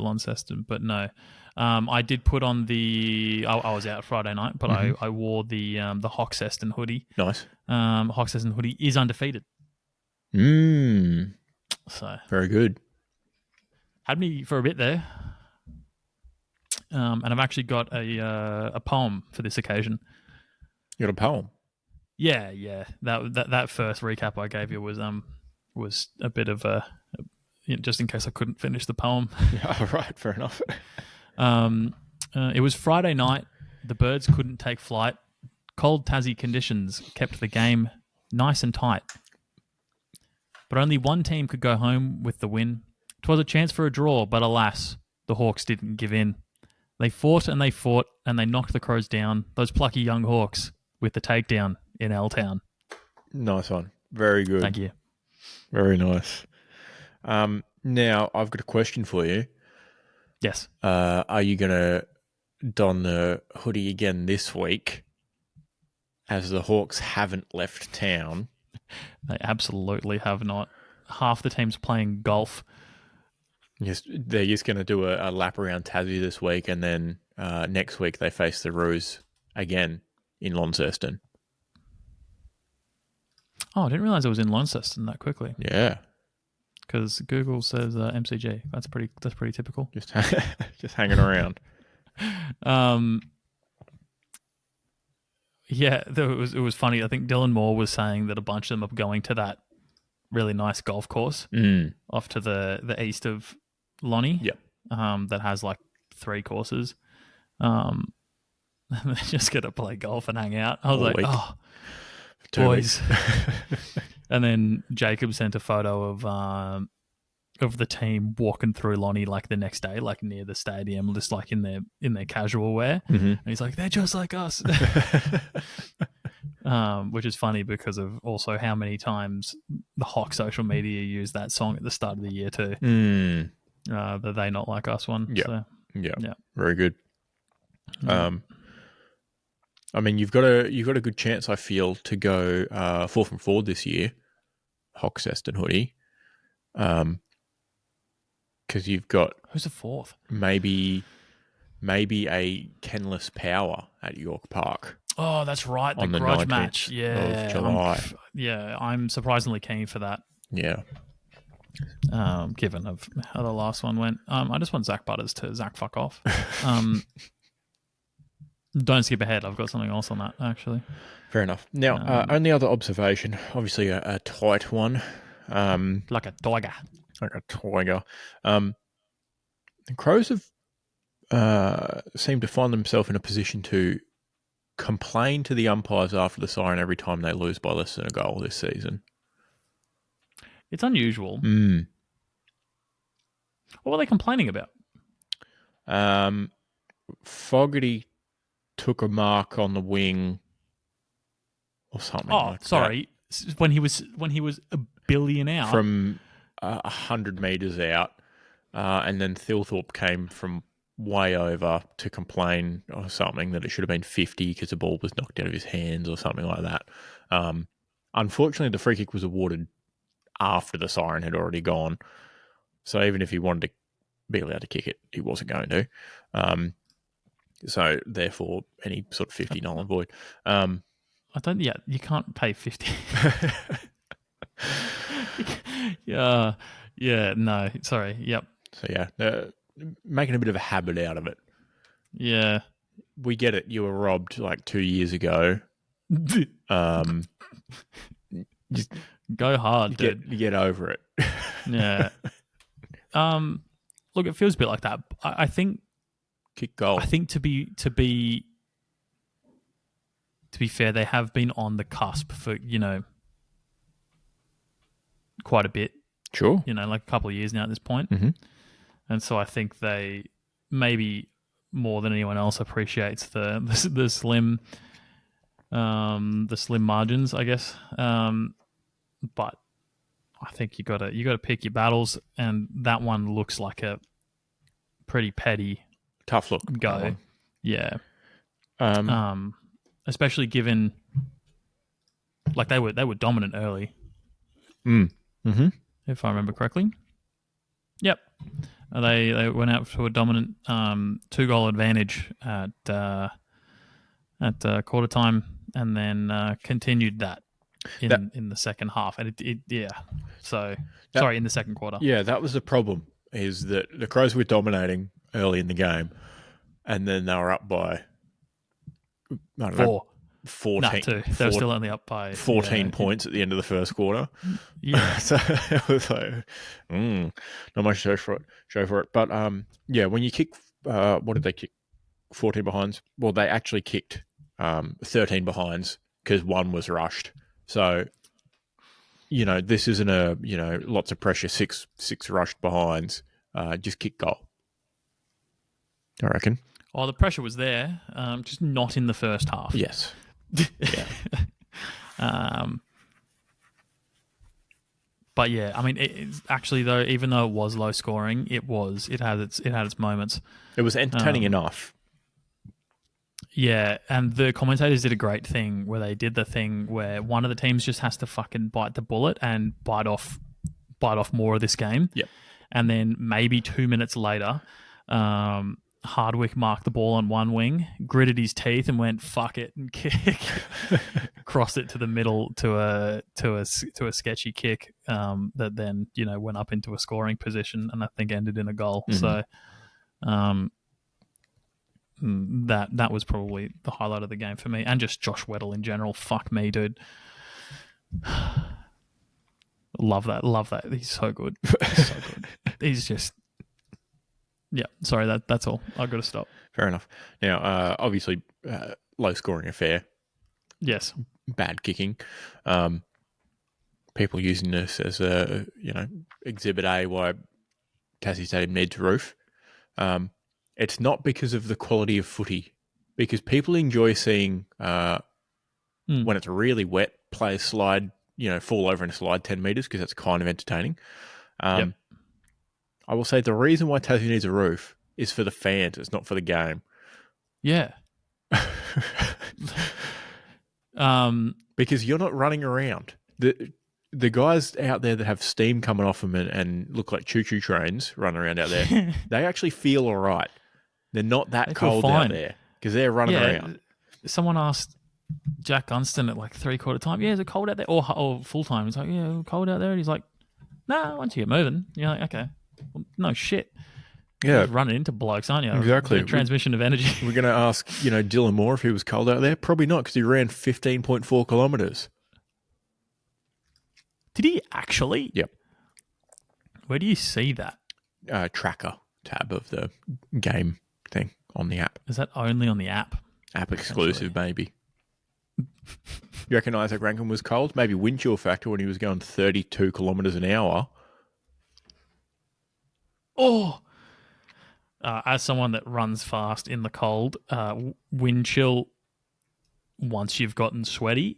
Launceston, but no. I did put on the. I was out Friday night, but I wore the Hoxeston hoodie. Nice. Hoxeston hoodie is undefeated. So very good. Had me for a bit there. And I've actually got a poem for this occasion. You got a poem? Yeah. That first recap I gave you was a bit of a just in case I couldn't finish the poem. Yeah, right. Fair enough. It was Friday night. The birds couldn't take flight. Cold Tassie conditions kept the game nice and tight. But only one team could go home with the win. 'Twas a chance for a draw, but alas, the Hawks didn't give in. They fought and they knocked the Crows down. Those plucky young Hawks with the takedown in L-Town. Nice one. Very good. Thank you. Very nice. Now, I've got a question for you. Yes. Are you going to don the hoodie again this week as the Hawks haven't left town? They absolutely have not. Half the team's playing golf. Yes, they're just going to do a lap around Tassie this week, and then next week they face the Roos again in Launceston. Oh, I didn't realise it was in Launceston that quickly. Yeah, because Google says MCG. That's pretty typical. Just hanging around. Yeah, it was funny. I think Dylan Moore was saying that a bunch of them are going to that really nice golf course off to the east of Lonnie. Yep. That has like 3 courses. They're just going to play golf and hang out. I was like, oh, boys. And then Jacob sent a photo of the team walking through Lonnie like the next day, like near the stadium, just like in their casual wear. And he's like, they're just like us. Which is funny because of also how many times the Hawk social media used that song at the start of the year too. The They Not Like Us one. Yeah. So, yeah. Very good. I mean, you've got a good chance, I feel, to go 4 from 4 this year, Hoxeston hoodie. Because you've got who's the 4th? Maybe a Kenless Power at York Park. Oh, that's right, the grudge match. Yeah, of July. I'm surprisingly keen for that. Yeah. Given of how the last one went, I just want Zach Butters to Zach fuck off. Don't skip ahead. I've got something else on that actually. Fair enough. Now, only other observation, obviously a tight one. Like a tiger. The Crows have seemed to find themselves in a position to complain to the umpires after the siren every time they lose by less than a goal this season. It's unusual. What were they complaining about? Fogarty took a mark on the wing or something like that. Oh, sorry. When he was a billion out. From 100 metres out. and then Thilthorpe came from way over to complain or something that it should have been 50 because the ball was knocked out of his hands or something like that. Unfortunately, the free kick was awarded after the siren had already gone. So even if he wanted to be allowed to kick it, he wasn't going to. So therefore, any sort of 50 null and void. I don't. Yeah, you can't pay 50. Yeah. Yeah. No. Sorry. Yep. So yeah, making a bit of a habit out of it. Yeah. We get it. You were robbed like 2 years ago. Just Go hard, dude. get over it. Yeah. Look, it feels a bit like that. I think Kick goal. I think to be fair, they have been on the cusp for, quite a bit. Sure. Like a couple of years now at this point. Mm-hmm. And so I think they maybe more than anyone else appreciates the slim margins, I guess. But I think you gotta pick your battles, and that one looks like a pretty petty Tough look. go. Yeah. Um, Especially given like they were dominant early. Mm-hmm. If I remember correctly. Yep. They went out to a dominant 2-goal advantage at quarter time, and then continued that in the second half. And in the second quarter. Yeah, that was the problem. Is that the Crows were dominating early in the game, and then they were up by 14. No, 2. They were still only up by 14 points at the end of the first quarter. Yeah. So it was like, not much to show for it. But when you kick, what did they kick? 14 behinds. Well, they actually kicked 13 behinds because one was rushed. So, this isn't lots of pressure, six rushed behinds. Just kick goal, I reckon. Oh, the pressure was there, just not in the first half. Yes. Yeah. But yeah, I mean, it's actually though, even though it was low scoring, it had its moments. It was entertaining enough. Yeah, and the commentators did a great thing where they did the thing where one of the teams just has to fucking bite the bullet and bite off more of this game. Yep. And then maybe 2 minutes later, Hardwick marked the ball on one wing, gritted his teeth, and went "fuck it" and kick, crossed it to the middle to a sketchy kick that then went up into a scoring position and I think ended in a goal. Mm-hmm. So that was probably the highlight of the game for me, and just Josh Weddle in general. Fuck me, dude. Love that. He's so good. He's so good. He's just. Yeah, sorry, that's all. I've got to stop. Fair enough. Now, obviously, low scoring affair. Yes. Bad kicking. People using this as a, exhibit A why Tassie Stadium needs a roof. It's not because of the quality of footy, because people enjoy seeing when it's really wet, players slide, fall over and slide 10 metres because that's kind of entertaining. Yep. I will say the reason why Tassie needs a roof is for the fans. It's not for the game. Yeah. Because you're not running around. The guys out there that have steam coming off them and look like choo-choo trains running around out there, they actually feel all right. They're not that cold out there because they're running around. Someone asked Jack Gunston at like 3/4 time, is it cold out there? Or full time. He's like, yeah, cold out there. And he's like, nah, once you get moving. You're like, okay. Well, no shit. Yeah. You're running into blokes, aren't you? Exactly. Transmission of energy. We're going to ask, Dylan Moore if he was cold out there. Probably not because he ran 15.4 kilometres. Did he actually? Yep. Where do you see that? Tracker tab of the game thing on the app. Is that only on the app? App exclusive, maybe. You reckon Isaac Rankin was cold? Maybe wind chill factor when he was going 32 kilometres an hour. Oh, as someone that runs fast in the cold, wind chill, once you've gotten sweaty,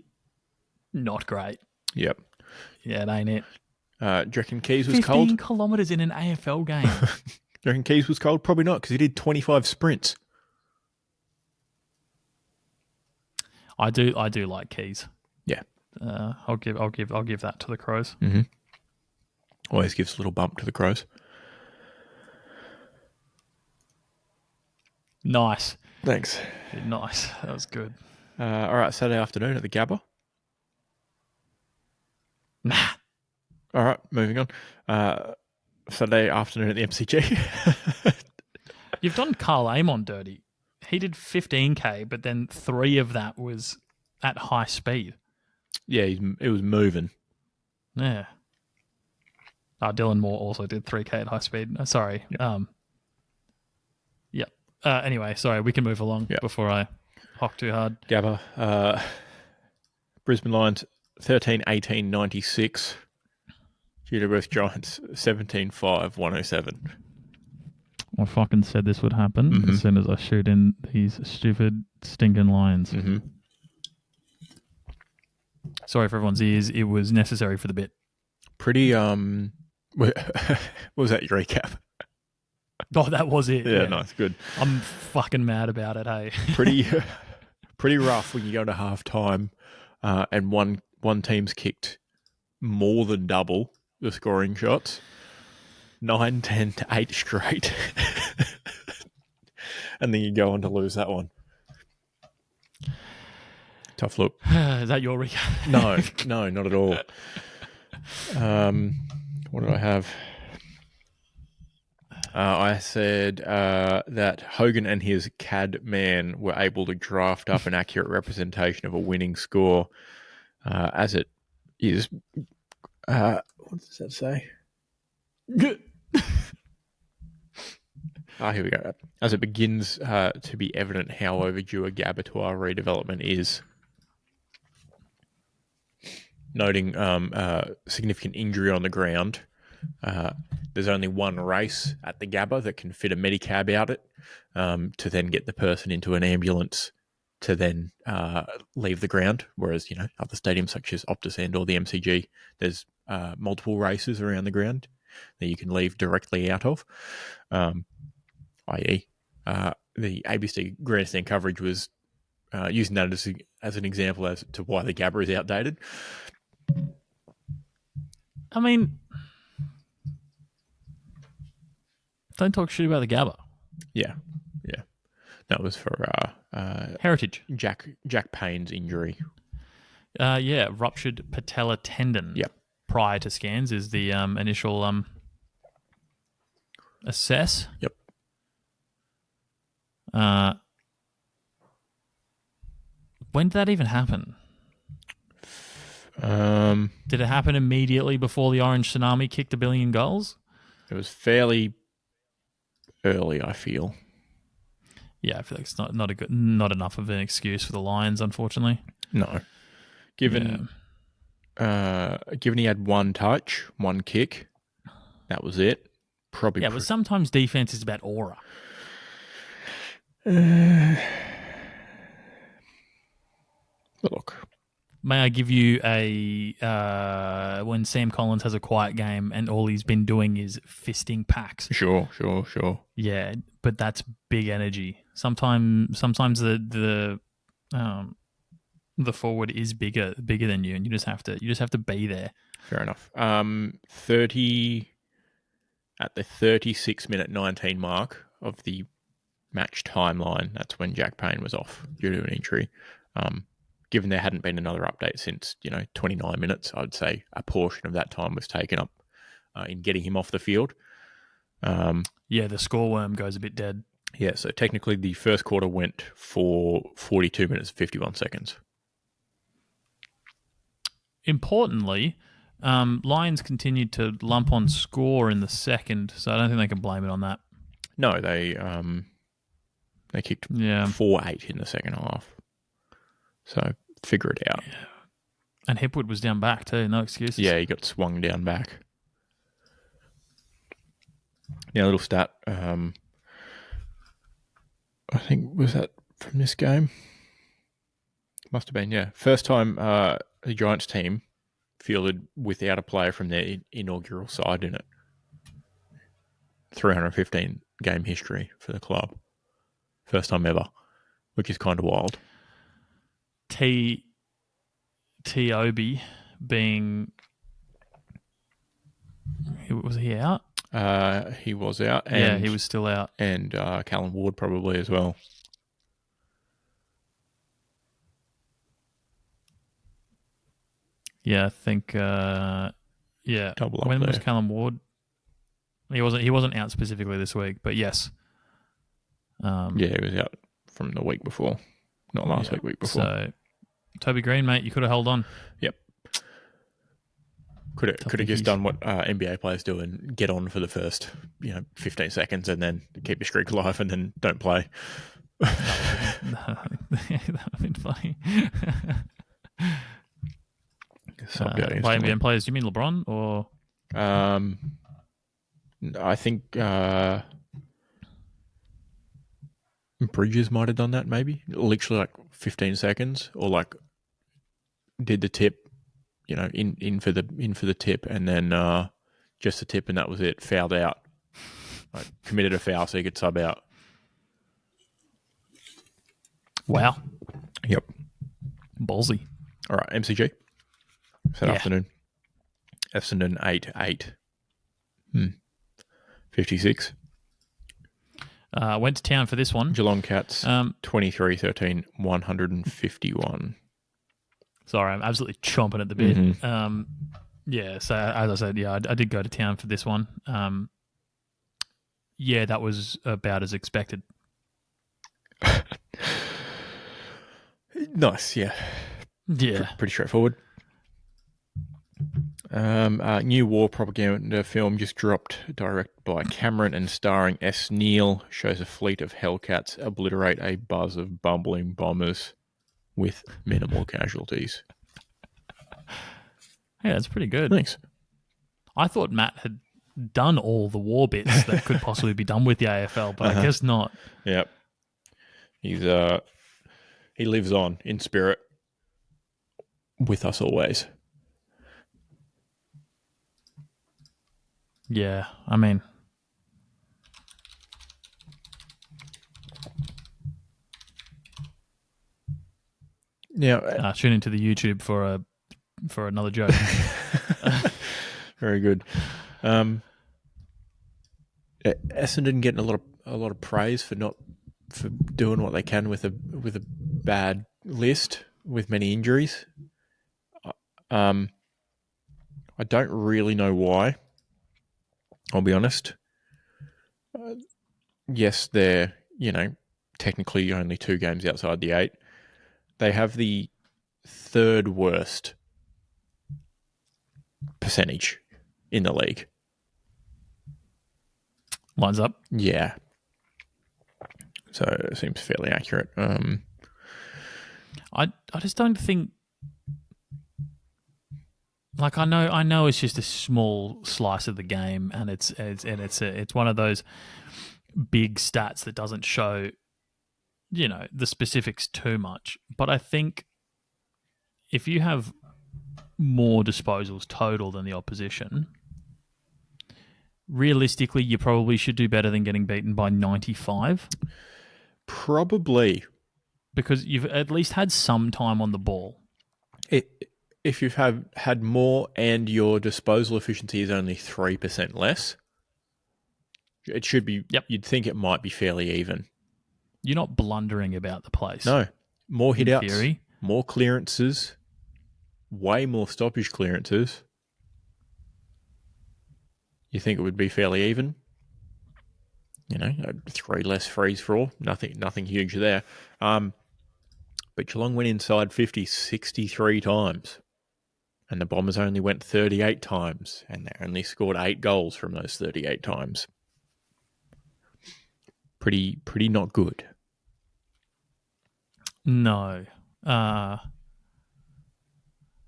not great. Yep. Yeah, it ain't it. Do you reckon Keys was 15 cold? kilometres in an AFL game. Do you reckon Keys was cold? Probably not, because he did 25 sprints. I do like Keys. Yeah. I'll give that to the Crows. Mm-hmm. Always gives a little bump to the Crows. Nice. Thanks. Nice. That was good. All right, Saturday afternoon at the Gabba. Nah. All right, moving on. Saturday afternoon at the MCG. You've done Carl Amon dirty. He did 15K, but then 3 of that was at high speed. Yeah, it was moving. Yeah. Dylan Moore also did 3K at high speed. Sorry. Yep. Yep. Anyway, sorry, we can move along before I hock too hard. Gabba. Brisbane Lions 13-18-96. GWS Giants 17-5 107. I fucking said this would happen as soon as I shoot in these stupid stinking lines. Mm-hmm. Sorry for everyone's ears. It was necessary for the bit. Pretty what was that your recap? Oh, that was it. Yeah, nice, good. I'm fucking mad about it, hey. pretty rough when you go to half time and one team's kicked more than double the scoring shots. 9-10 to 8 straight. And then you go on to lose that one. Tough look. Is that your recap? No, not at all. What did I have? I said that Hogan and his CAD man were able to draft up an accurate representation of a winning score as it is. What does that say? Here we go. As it begins to be evident how overdue a Gabatoir redevelopment is. Noting significant injury on the ground. There's only one race at the Gabba that can fit a Medicab out it to then get the person into an ambulance to then leave the ground. Whereas, other stadiums such as Optus and or the MCG, there's multiple races around the ground that you can leave directly out of. I.e., the ABC grandstand coverage was using that as an example as to why the Gabba is outdated. I mean, don't talk shit about the Gabba. Yeah. That was for Heritage. Jack Payne's injury. Ruptured patella tendon. Yep. Prior to scans is the initial assess. Yep. When did that even happen? Did it happen immediately before the Orange Tsunami kicked 1 billion goals? It was fairly early, I feel. Yeah, I feel like it's not enough of an excuse for the Lions, unfortunately. No. Given he had one touch, one kick, that was it. Probably. Yeah, but sometimes defense is about aura. But look. May I give you a when Sam Collins has a quiet game and all he's been doing is fisting packs? Sure. Yeah, but that's big energy. Sometimes the forward is bigger than you, and you just have to be there. Fair enough. 30 at the 36-minute 19 mark of the match timeline. That's when Jack Payne was off due to an injury. Given there hadn't been another update since 29 minutes, I'd say a portion of that time was taken up in getting him off the field. The score worm goes a bit dead. Yeah, so technically the first quarter went for 42 minutes and 51 seconds. Importantly, Lions continued to lump on score in the second, so I don't think they can blame it on that. No, they kicked 4-8 in the second half. So figure it out. Yeah. And Hipwood was down back too, no excuses. Yeah, he got swung down back. Now, a little stat. I think, was that from this game? Must have been, yeah. First time the Giants team fielded without a player from their inaugural side in it. 315 game history for the club. First time ever, which is kind of wild. Obi being... Was he out? He was out. Yeah, he was still out. And Callan Ward probably as well. Yeah, I think. Double up when there. was Callum Ward? He wasn't out specifically this week, but yes. Yeah, he was out from the week before, not last week before. So, Toby Green, mate, you could have held on. Yep. Could have just done what NBA players do and get on for the first 15 seconds and then keep your streak alive and then don't play. That would have been funny. By NBA players, do you mean LeBron or? I think Bridges might have done that. Maybe literally like 15 seconds, or like did the tip, in for the tip, and then just the tip, and that was it. Fouled out, like, committed a foul so he could sub out. Wow. Yep. Ballsy. All right, MCG. Afternoon. Essendon 8-8. 56. Went to town for this one. Geelong Cats 23-13, 151. Sorry, I'm absolutely chomping at the bit. Mm-hmm. So as I said, I did go to town for this one. That was about as expected. Nice, yeah. Yeah. Pretty straightforward. New war propaganda film just dropped, directed by Cameron and starring S. Neil, shows a fleet of Hellcats obliterate a buzz of bumbling bombers with minimal casualties. Yeah, that's pretty good. Thanks. I thought Matt had done all the war bits that could possibly be done with the AFL, but I guess not. Yep. He lives on in spirit with us always. Yeah, I mean, now tune into the YouTube for another joke. Very good. Essendon getting a lot of praise for doing what they can with a bad list with many injuries. I don't really know why. I'll be honest. Yes, they're, technically only 2 games outside the 8. They have the 3rd worst percentage in the league. Lines up. Yeah. So it seems fairly accurate. I just don't think... Like, I know it's just a small slice of the game, and it's one of those big stats that doesn't show, the specifics too much. But I think if you have more disposals total than the opposition, realistically, you probably should do better than getting beaten by 95. Probably. Because you've at least had some time on the ball. If you've had more and your disposal efficiency is only 3% less, it should be, you'd think it might be fairly even. You're not blundering about the place. No. More hit-outs, theory. More clearances, way more stoppage clearances. You think it would be fairly even? 3 less frees for all. Nothing huge there. But Geelong went inside 50 63 times. And the Bombers only went 38 times. And they only scored 8 goals from those 38 times. Pretty not good. No. I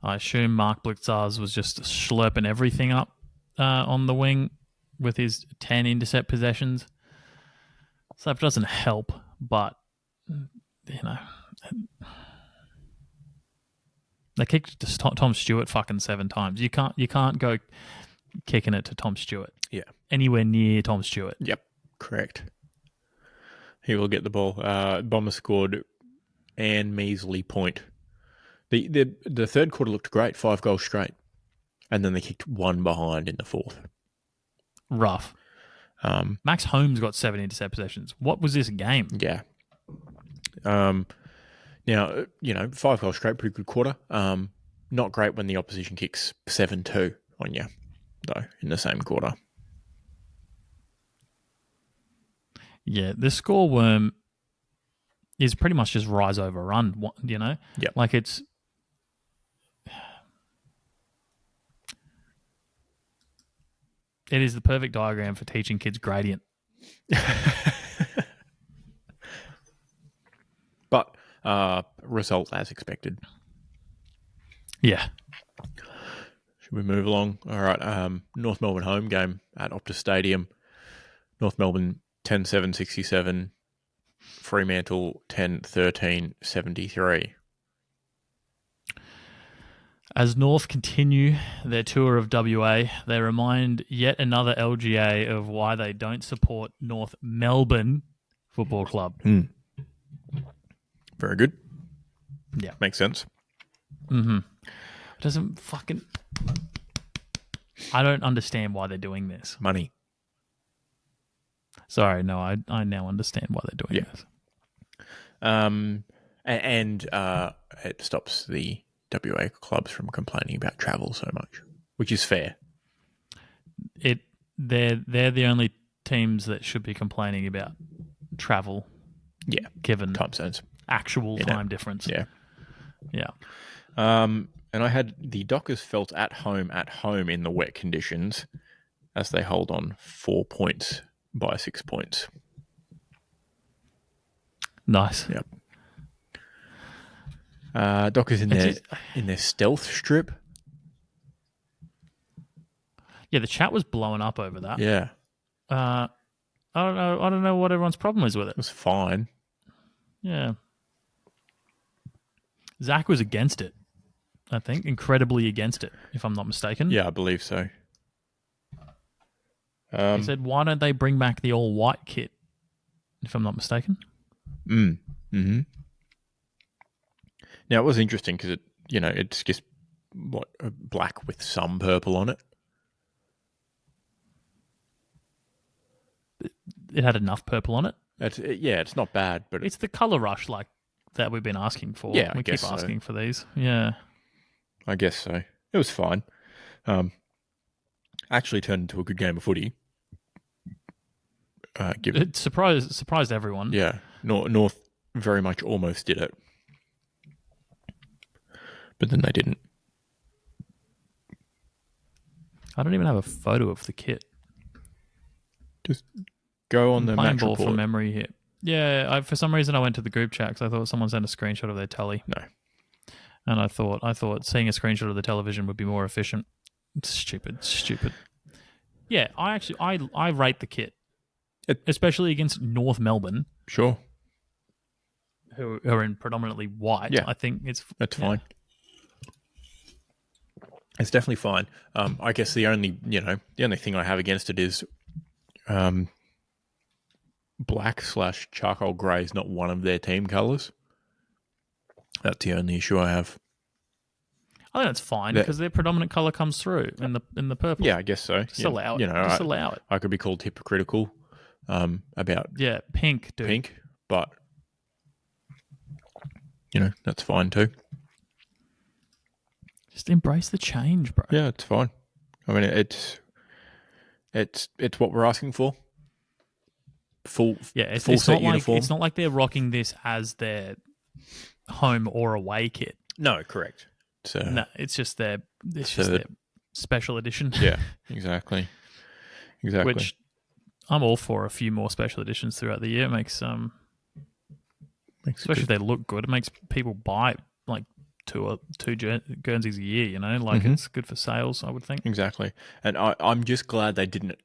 assume Mark Blitzars was just slurping everything up on the wing with his 10 intercept possessions. So that doesn't help, but, They kicked it to Tom Stewart fucking 7 times. You can't go kicking it to Tom Stewart. Yeah. Anywhere near Tom Stewart. Yep. Correct. He will get the ball. Bombers scored an measly point. The third quarter looked great, 5 goals straight. And then they kicked one behind in the fourth. Rough. Max Holmes got 7 intercept possessions. What was this game? Yeah. Now, 5 goals straight, pretty good quarter. Not great when the opposition kicks 7-2 on you, though, in the same quarter. Yeah, the score worm is pretty much just rise over run, Yep. Like it's... It is the perfect diagram for teaching kids gradient. But result as expected. Yeah. Should we move along? All right. North Melbourne home game at Optus Stadium. North Melbourne 10-7-67. Fremantle 10-13-73. As North continue their tour of WA, they remind yet another LGA of why they don't support North Melbourne Football Club. Very good. Yeah. Makes sense. Mm-hmm. Doesn't fucking... I don't understand why they're doing this. Money. Sorry, no, I now understand why they're doing this. And it stops the WA clubs from complaining about travel so much, which is fair. They're the only teams that should be complaining about travel. Yeah, given time zones, actual time difference. Yeah. And I had the Dockers felt at home in the wet conditions as they hold on 4 points by 6 points. Nice. Yep. Dockers in their stealth strip. Yeah, the chat was blowing up over that. Yeah. I don't know what everyone's problem is with it. It was fine. Yeah. Zach was against it, I think. Incredibly against it, if I'm not mistaken. Yeah, I believe so. He said, why don't they bring back the all-white kit, if I'm not mistaken? Mm-hmm. Now, it was interesting because it's just, black with some purple on it. It had enough purple on it. It's not bad, but it's the colour rush like that we've been asking for. Yeah, we keep asking for these. Yeah, I guess so. It was fine. Actually turned into a good game of footy. It surprised everyone. Yeah, North very much almost did it, but then they didn't. I don't even have a photo of the kit. Just go on the playing match ball report. from memory here. Yeah, for some reason I went to the group chat because I thought someone sent a screenshot of their telly. No, and I thought seeing a screenshot of the television would be more efficient. It's stupid. Yeah, I rate the kit, especially against North Melbourne. Sure. Who are in predominantly white. Yeah, I think that's fine. It's definitely fine. I guess the only thing I have against it is black/charcoal grey is not one of their team colours. That's the only issue I have. I think that's fine because their predominant colour comes through in the purple. Yeah, I guess so. Just allow it. Allow it. I could be called hypocritical about pink, dude. Pink, but that's fine too. Just embrace the change, bro. Yeah, it's fine. I mean, it's what we're asking for. Full set uniform. It's not like they're rocking this as their home or away kit. No, correct. No, it's just their special edition. Yeah, exactly. Which I'm all for a few more special editions throughout the year. It makes especially if they look good, it makes people buy like two Guernseys a year. It's good for sales, I would think. Exactly, and I'm just glad they didn't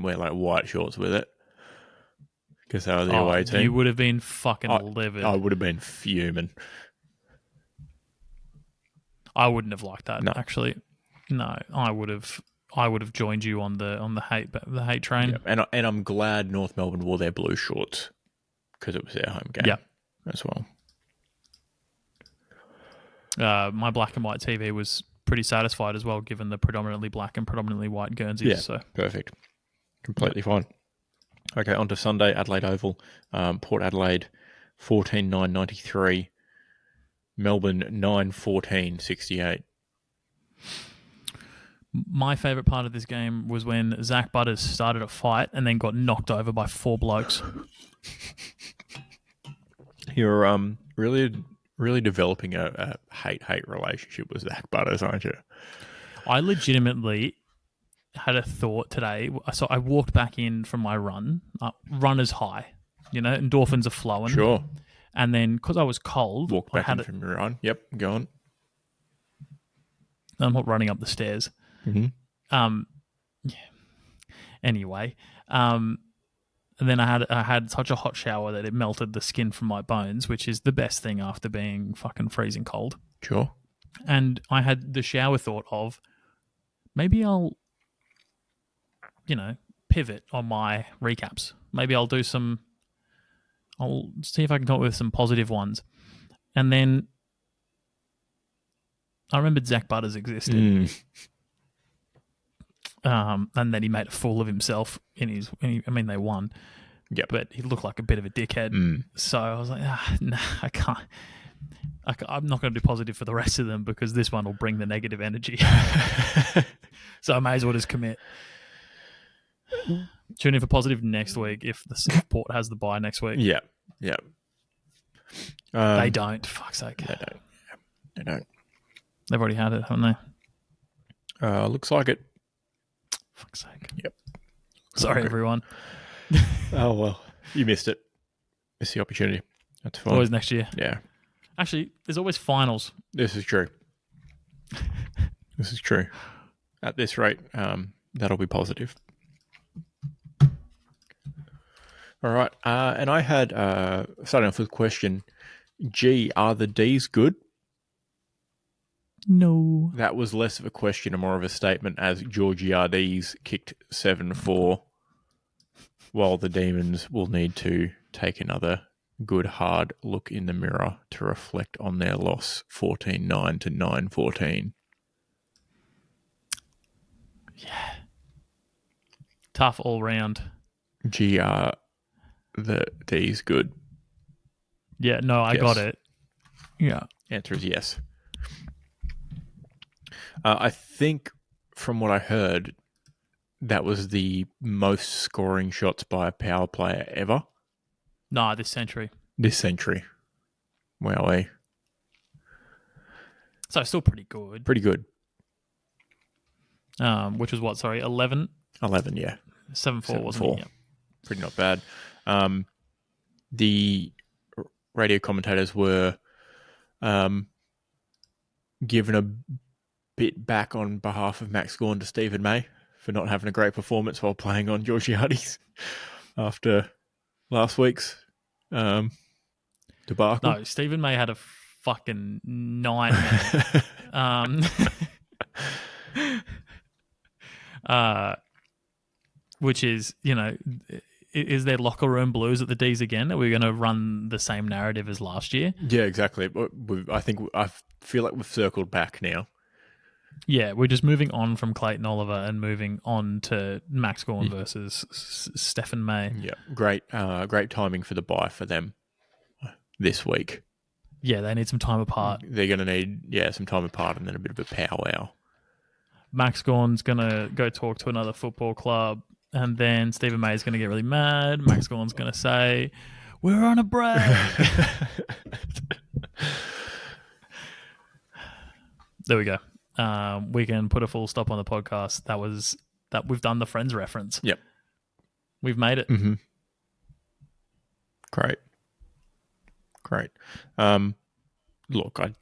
wear like white shorts with it because they were the away team. You would have been fucking livid. I would have been fuming. I wouldn't have liked that. No. Actually, no. I would have joined you on the hate train. Yeah. And I'm glad North Melbourne wore their blue shorts because it was their home game as well. My black and white TV was pretty satisfied as well, given the predominantly black and predominantly white Guernseys. Yeah, so perfect. Completely fine. Okay, on to Sunday, Adelaide Oval. Port Adelaide, 14-9-93. Melbourne, 9-14-68. my favourite part of this game was when Zach Butters started a fight and then got knocked over by 4 blokes. You're really developing a hate relationship with Zach Butters, aren't you? I legitimately had a thought today. So I walked back in from my run. Runner's high, endorphins are flowing. Sure. And then because I was cold, Walk back in from your run. Yep, go on. I'm not running up the stairs. Mm-hmm. Yeah. Anyway, and then I had such a hot shower that it melted the skin from my bones, which is the best thing after being fucking freezing cold. Sure. And I had the shower thought of maybe I'll, pivot on my recaps. Maybe I'll see if I can come up with some positive ones. And then I remembered Zach Butters existed. And then he made a fool of himself they won. Yep. But he looked like a bit of a dickhead. So I was like, no, I can't. I'm not going to do positive for the rest of them because this one will bring the negative energy. So I may as well just commit. Tune in for positive next week if the Port has the bye next week. Yeah. They don't. Fuck's sake. They don't. They've already had it, haven't they? Looks like it. Fuck's sake. Yep. Sorry, everyone. Oh, well. You missed it. Missed the opportunity. That's fine. Always next year. Yeah. Actually, there's always finals. This is true. At this rate, that'll be positive. All right. And I had, starting off with a question, are the D's good? No. That was less of a question and more of a statement as Georgiades kicked 7-4, while the Demons will need to take another good hard look in the mirror to reflect on their loss 14-9 to 9-14. Yeah. Tough all round. Are the D's good? Yeah, no, I got it. Yeah. Answer is yes. I think from what I heard, that was the most scoring shots by a power player ever. Nah, this century. Wowee. So still pretty good. Pretty good. Which was what, sorry, 11? 11, yeah. 7-4, wasn't it? Yeah. Pretty not bad. The radio commentators were given a bit back on behalf of Max Gawn to Stephen May for not having a great performance while playing on Georgiades after last week's debacle. No, Stephen May had a fucking nightmare. Which is, is there locker room blues at the D's again? Are we going to run the same narrative as last year? Yeah, exactly. I feel like we've circled back now. Yeah, we're just moving on from Clayton Oliver and moving on to Max Gawn versus Stephen May. Yeah, great timing for the bye for them this week. Yeah, they need some time apart. They're going to need some time apart and then a bit of a powwow. Max Gawn's going to go talk to another football club, and then Stephen May's going to get really mad. Max Gawn's going to say, "We're on a break." There we go. We can put a full stop on the podcast. That we've done the Friends reference. Yep. We've made it. Mm-hmm. Great. Look, I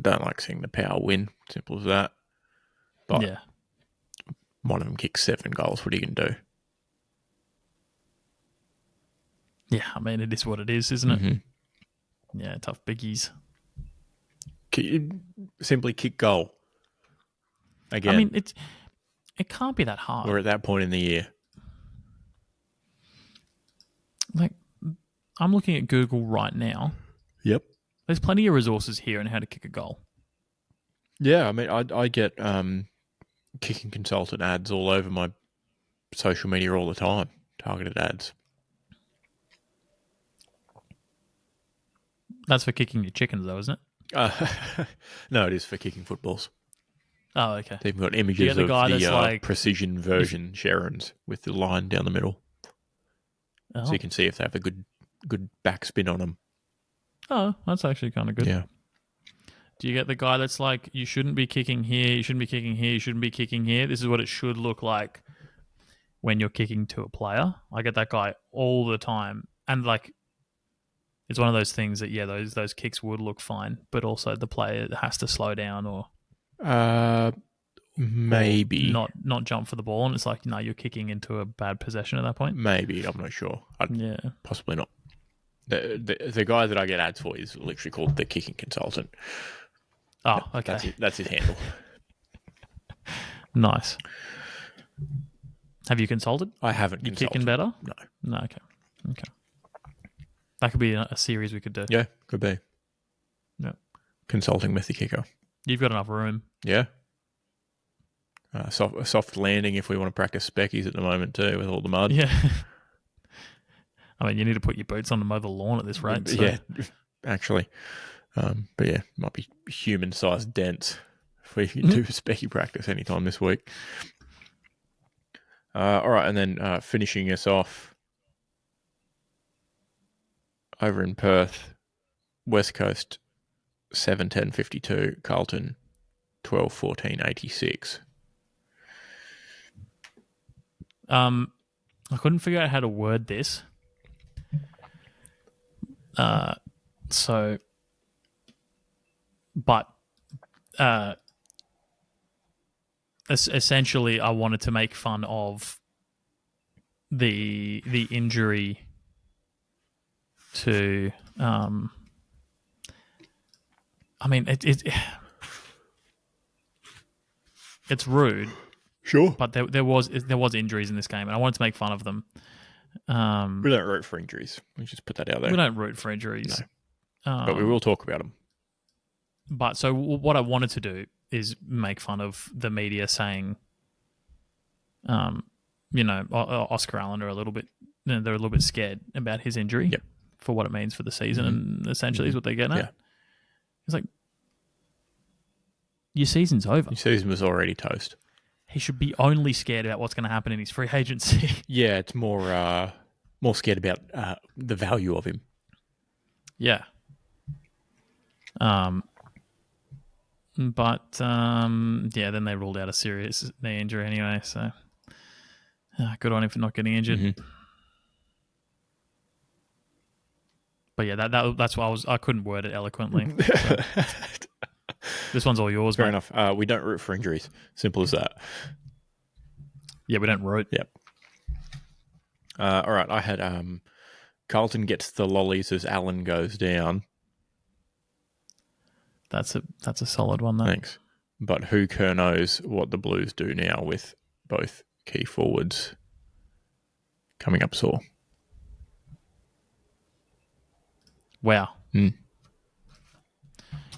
don't like seeing the Power win. Simple as that. But yeah. One of them kicks 7 goals. What are you going to do? Yeah, I mean, it is what it is, isn't it? Mm-hmm. Yeah, tough biggies. Simply kick goal. Again, I mean, it can't be that hard. we're at that point in the year. Like, I'm looking at Google right now. Yep. There's plenty of resources here on how to kick a goal. Yeah, I mean, I get kicking consultant ads all over my social media all the time. Targeted ads. That's for kicking your chickens, though, isn't it? No, it is for kicking footballs. Oh, okay. They've got You images get the of guy the that's like- precision version Sharons with the line down the middle, Oh, so you can see if they have a good backspin on them. oh that's actually kind of good. Yeah. Do you get the guy that's like, you shouldn't be kicking here, you shouldn't be kicking here, you shouldn't be kicking here? This is what it should look like when you're kicking to a player. I get that guy all the time. And like, it's one of those things that, yeah, those kicks would look fine, but also the player has to slow down or Maybe. not jump for the ball. And it's like, no, you're kicking into a bad possession at that point. Maybe. I'm not sure. Yeah. Possibly not. The guy that I get ads for is literally called the kicking consultant. Oh, okay. That's his handle. Nice. Have you consulted? I haven't You consulted. kicking better? No. No, okay. That could be a series we could do. Yeah, could be. Yeah. Consulting with the kicker. You've got enough room. Yeah. Soft landing if we want to practice speckies at the moment too with all the mud. Yeah. I mean, you need to put your boots on to mow the lawn at this rate. So. Yeah, actually. But yeah, might be human-sized dents if we can do specky practice anytime this week. All right, and then finishing us off over in Perth, West Coast, 7:10:52, Carlton, 12:14:86. I couldn't figure out how to word this. Essentially, I wanted to make fun of the injury to. I mean, it's rude. Sure. But there was injuries in this game, and I wanted to make fun of them. We don't root for injuries. We just put that out there. We don't root for injuries. No. But we will talk about them. But so what I wanted to do is make fun of the media saying, Oscar Allen are a little bit scared about his injury for what it means for the season, and essentially is what they're getting at. Yeah. It's like, your season's over. Your season was already toast. He should be only scared about what's going to happen in his free agency. Yeah, it's more scared about the value of him. Yeah. Then they ruled out a serious knee injury anyway, so good on him for not getting injured. Mm-hmm. But yeah, that's why I couldn't word it eloquently. So. This one's all yours, Fair mate. enough. We don't root for injuries. Simple as that. Yeah, we don't root. Yep. All right, I had Carlton gets the lollies as Allen goes down. That's a solid one, though. Thanks. But who knows what the Blues do now with both key forwards coming up sore. Wow. Mm.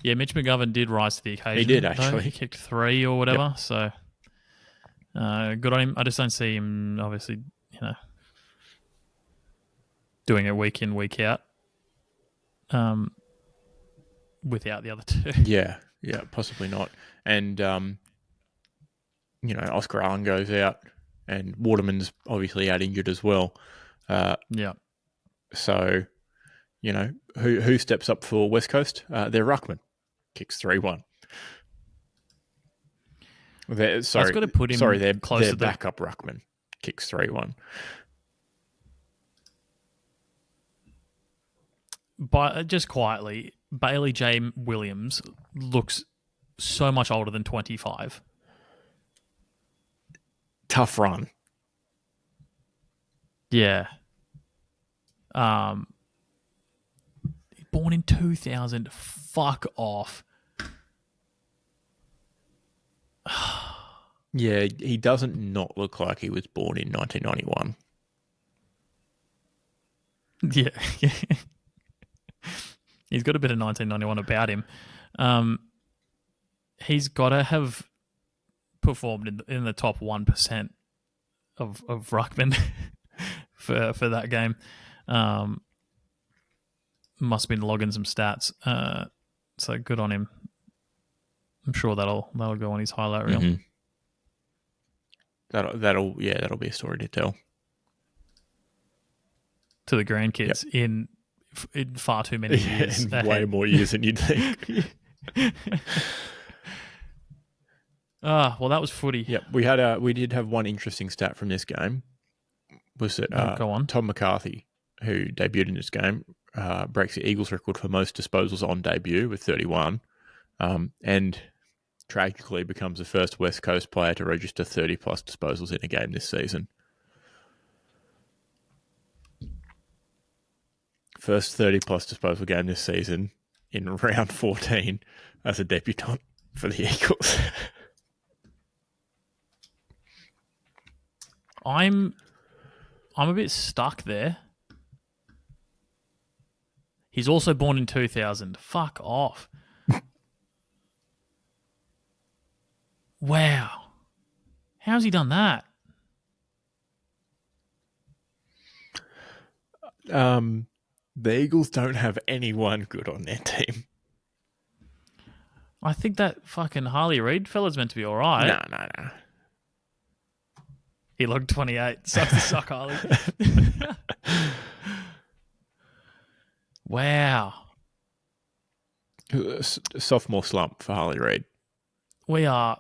Yeah, Mitch McGovern did rise to the occasion. He did, though. actually. He kicked 3 or whatever, so good on him. I just don't see him, obviously, doing it week in, week out without the other two. Yeah, possibly not. And, Oscar Allen goes out and Waterman's obviously out injured as well. Yeah. So, who steps up for West Coast? Their ruckman kicks 3-1. That's got to put him their closer to backup ruckman kicks 3-1. But just quietly, Bailey J. Williams looks so much older than 25. Tough run. Yeah. Born in 2000. Fuck off. Yeah, he doesn't not look like he was born in 1991. Yeah. He's got a bit of 1991 about him. He's got to have performed in the top 1% of ruckman for that game. Must have been logging some stats. So good on him. I'm sure that'll go on his highlight reel. Mm-hmm. That'll be a story to tell to the grandkids in far too many years. In way more years than you'd think. Well, that was footy. Yep, we did have one interesting stat from this game. Was that go on. Tom McCarthy, who debuted in this game, breaks the Eagles record for most disposals on debut with 31, and tragically becomes the first West Coast player to register 30-plus disposals in a game this season. First 30-plus disposal game this season in round 14 as a debutant for the Eagles. I'm a bit stuck there. He's also born in 2000. Fuck off. Wow. How's he done that? The Eagles don't have anyone good on their team. I think that fucking Harley Reid fella's meant to be all right. No. He logged 28. Sucks to suck, Harley. Wow. Sophomore slump for Harley Reid. We are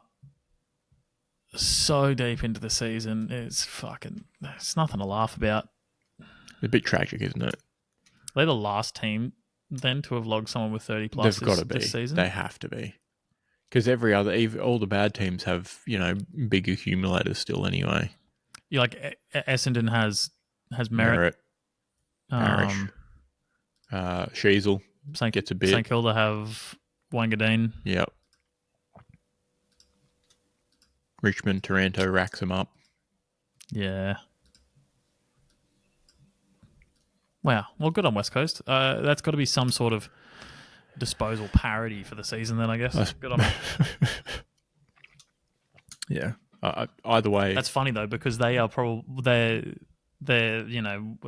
so deep into the season. It's nothing to laugh about. It's a bit tragic, isn't it? They're the last team then to have logged someone with 30 plus. They've got to be. This season. They have to be. Because all the bad teams have, big accumulators still anyway. You like Essendon has Merritt. Parrish. Sheasel gets a bit. St Kilda have Wangadine. Yep. Richmond, Taranto racks them up. Yeah. Wow. Well, good on West Coast. That's got to be some sort of disposal parity for the season then, I guess. Good on them. Yeah. Either way. That's funny though, because they are they're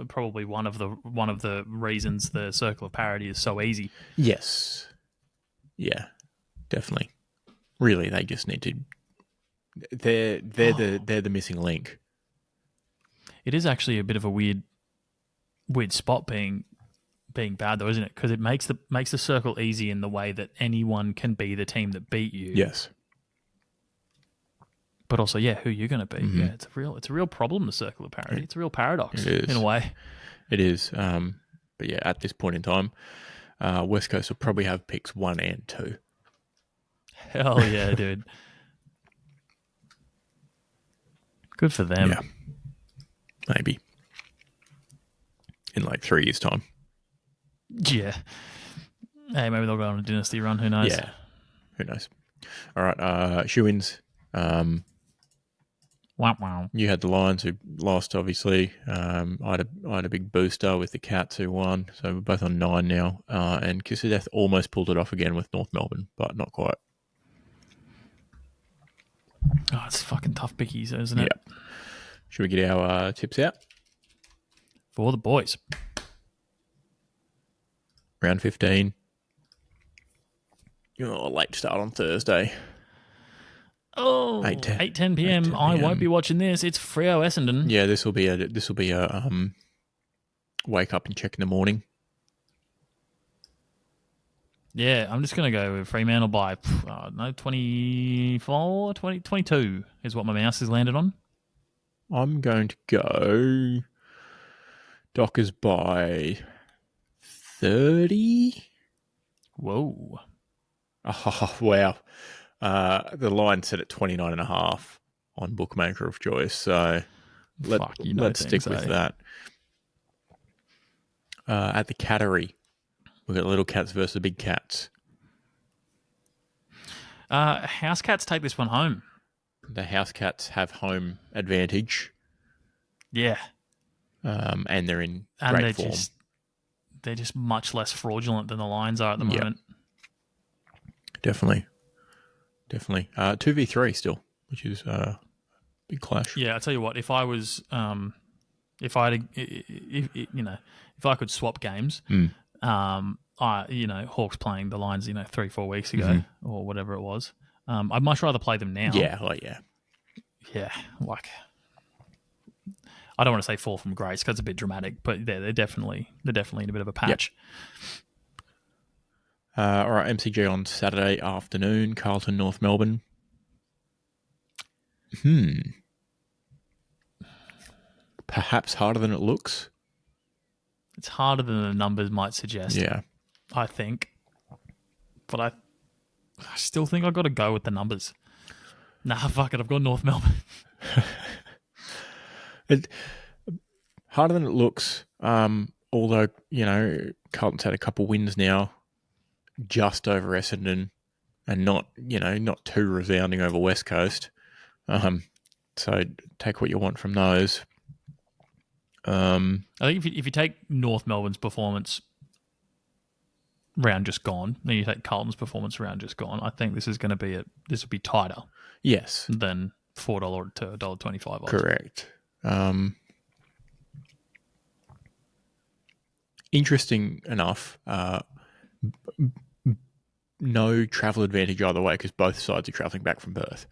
probably one of the reasons the circle of parity is so easy. Yes. Yeah. Definitely. Really, they just need to. They're the missing link. It is actually a bit of a weird spot being bad though, isn't it? Because it makes the circle easy in the way that anyone can be the team that beat you. Yes. But also, who you're going to be. Mm-hmm. Yeah, it's a real problem, the circle of parity. It's a real paradox in a way. It is. But yeah, at this point in time, West Coast will probably have picks 1 and 2. Hell yeah, dude. Good for them. Yeah. Maybe. In like 3 years' time. Yeah. Hey, maybe they'll go on a dynasty run. Who knows? Yeah. Who knows? All right. Shoe-ins. Wow. You had the Lions who lost, obviously. I had a big booster with the Cats who won. So we're both on 9 now. And Kiss of Death almost pulled it off again with North Melbourne, but not quite. Oh, it's fucking tough bickies, isn't it? Yeah. Should we get our tips out? For the boys. Round 15. A late start on Thursday. Oh, 8:10 p.m. I won't be watching this. It's Freo Essendon. Yeah, this will be a wake up and check in the morning. Yeah, I'm just going to go with Fremantle by 24, 20, 22 is what my mouse has landed on. I'm going to go Dockers by 30. Whoa. Oh, wow. The line set at 29.5 on Bookmaker of Choice, so let's stick with that. At the Cattery, we've got Little Cats versus the Big Cats. House Cats take this one home. the House Cats have home advantage, Yeah. and they're in And great form. They're just much less fraudulent than the Lions are at the moment. Definitely. 2v3 still, which is a big clash. Yeah, I tell you what, if I was, if I had, if I could swap games, Hawks playing the Lions, 3-4 weeks ago or whatever it was, I'd much rather play them now. Yeah, Yeah, like I don't want to say fall from grace because it's a bit dramatic, but they're definitely in a bit of a patch. All right, MCG on Saturday afternoon, Carlton, North Melbourne. Perhaps harder than it looks. It's harder than the numbers might suggest. Yeah. I think. But I still think I've got to go with the numbers. Nah, fuck it. I've got North Melbourne. Harder than it looks. Although, Carlton's had a couple wins now just over Essendon and not too resounding over West Coast. So take what you want from those. I think if you take North Melbourne's performance round just gone, then you take Carlton's performance round just gone, I think this is going to be this will be tighter. Yes. Than $4 to $1.25. Correct. Interesting enough, no travel advantage either way because both sides are travelling back from Perth.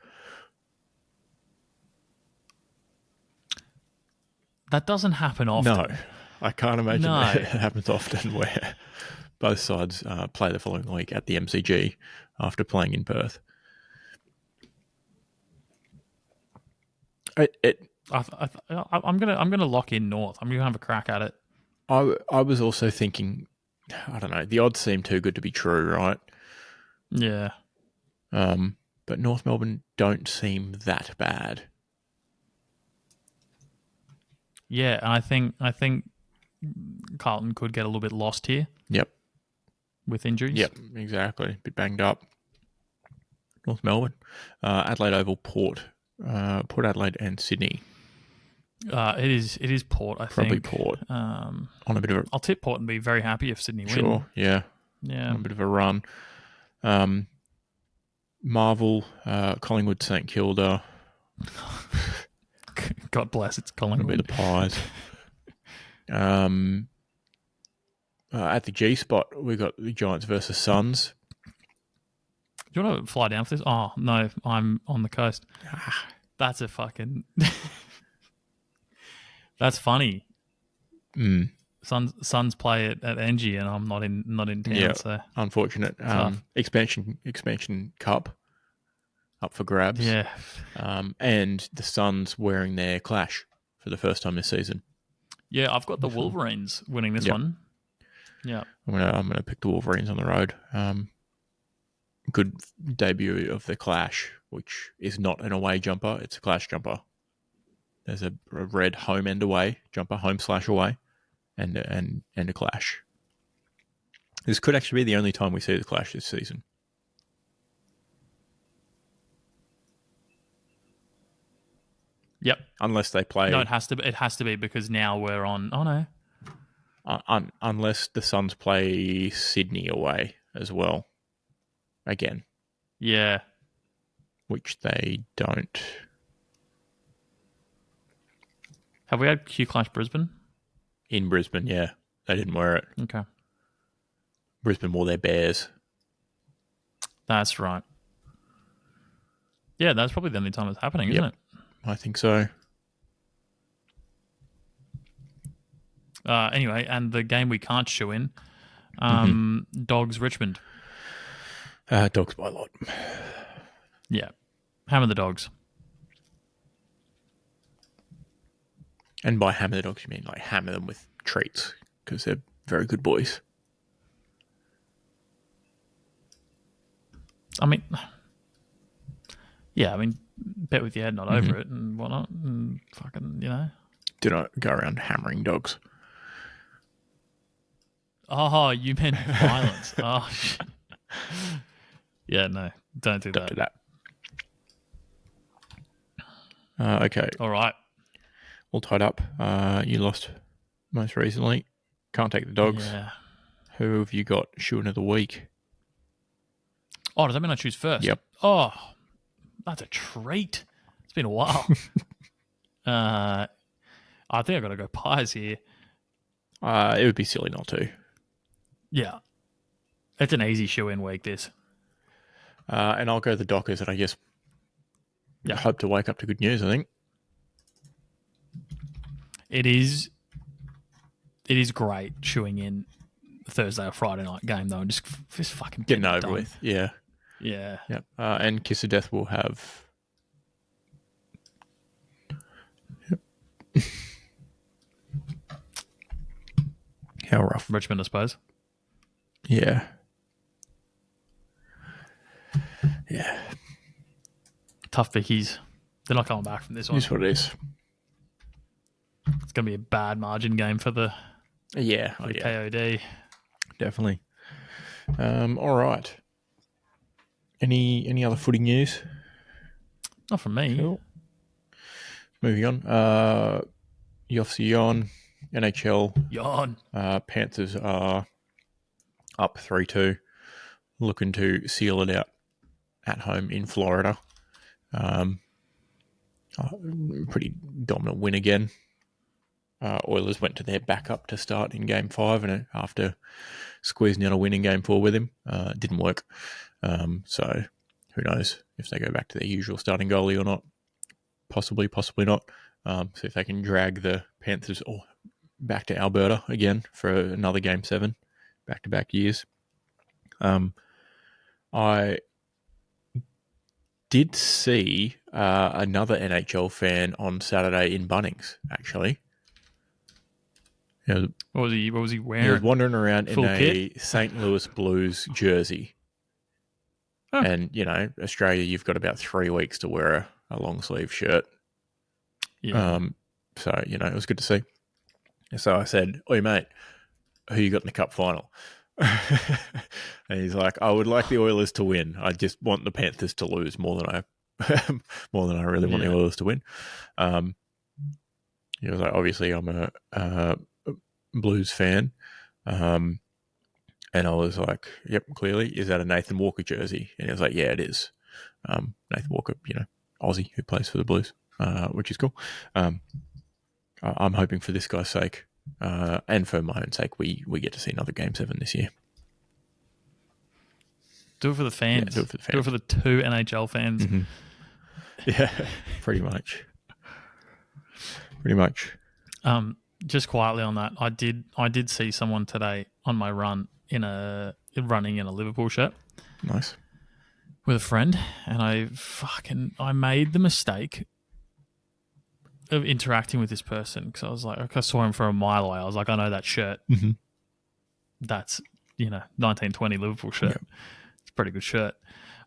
That doesn't happen often. No, I can't imagine that it happens often where both sides play the following week at the MCG after playing in Perth. I'm gonna lock in North. I'm gonna have a crack at it. I was also thinking, I don't know, the odds seem too good to be true, right? Yeah. But North Melbourne don't seem that bad. Yeah, and I think Carlton could get a little bit lost here. Yep. With injuries. Yep, exactly. A bit banged up. North Melbourne, Adelaide Oval, Port Adelaide, and Sydney. It is Port. I Probably think Port. On a bit of I'll tip Port and be very happy if Sydney win. Sure. Yeah. Yeah. On a bit of a run. Marvel, Collingwood, St Kilda. God bless, it's Collingwood. A bit of Pies. At the G spot, we got the Giants versus Suns. Do you want to fly down for this? Oh, no, I'm on the coast. That's a fucking... That's funny. Suns play at NG and I'm not in town. Yeah, so unfortunate. Expansion Cup up for grabs. Yeah. And the Suns wearing their clash for the first time this season. Yeah, I've got the Wolverines winning this one. Yeah. I'm gonna pick the Wolverines on the road. Good debut of the clash, which is not an away jumper, it's a clash jumper. There's a red home and away jumper, home/away, and a clash. This could actually be the only time we see the clash this season. Yep. Unless they play. No, it has to be because now we're on. Oh no. Unless the Suns play Sydney away as well. Again. Yeah. Which they don't. Have we had Q Clash Brisbane? In Brisbane, yeah. They didn't wear it. Okay. Brisbane wore their Bears. That's right. Yeah, that's probably the only time it's happening, isn't it? I think so. Anyway, and the game we can't shoe in, Dogs Richmond. Dogs by a lot. Yeah. Hammer the Dogs. And by hammer the Dogs, you mean like hammer them with treats because they're very good boys. I mean, bet with your head not over it and whatnot, and fucking, Do not go around hammering dogs. Oh, you meant violence. Oh, yeah, no, don't do that. Don't do that. Okay, All right. all tied up. You lost most recently. Can't take the dogs. Yeah. Who have you got shoeing of the week? Oh, does that mean I choose first? Yep. Oh, that's a treat. It's been a while. I think I've got to go Pies here. It would be silly not to. Yeah. It's an easy shoe-in week, this. And I'll go the Dockers, and I guess hope to wake up to good news, I think. It is great shoeing in Thursday or Friday night game, though, and just fucking Getting it over done. with. Yeah. Yeah. Yep. And Kiss of Death will have... Yep. How rough. Richmond, I suppose. Yeah. Yeah. Tough Vickies. They're not coming back from this one. It's what it is. It's going to be a bad margin game for the KOD. Definitely. All right. Any other footy news? Not from me. Cool. Moving on. UFC on. NHL. Yawn. Panthers are up 3-2. Looking to seal it out at home in Florida. Pretty dominant win again. Oilers went to their backup to start in Game 5, and after squeezing out a win in Game 4 with him, it didn't work. So who knows if they go back to their usual starting goalie or not. Possibly not. So if they can drag the Panthers back to Alberta again for another Game 7, back-to-back years. I did see another NHL fan on Saturday in Bunnings, actually. What was he wearing? He was wandering around Full in a kit? St. Louis Blues jersey. Oh. And, Australia, you've got about 3 weeks to wear a long sleeve shirt. Yeah. So, it was good to see. So I said, "Oi, mate, who you got in the cup final?" And he's like, "I would like the Oilers to win. I just want the Panthers to lose more than I really want the Oilers to win." He was like, "Obviously, I'm a Blues fan." And I was like, "Yep, clearly. Is that a Nathan Walker jersey?" And he was like, "Yeah, it is. Nathan Walker, Aussie who plays for the Blues, which is cool. I'm hoping for this guy's sake, and for my own sake, we get to see another Game 7 this year. Do it for the fans. Yeah, do it for the fans. Do it for the 2 NHL fans. Mm-hmm. Yeah, pretty much. Just quietly on that, I did see someone today on my run running in a Liverpool shirt. Nice. With a friend, and I made the mistake of interacting with this person because I was like, I saw him from a mile away. I was like, I know that shirt. Mm-hmm. That's 1920 Liverpool shirt. Yep. It's a pretty good shirt.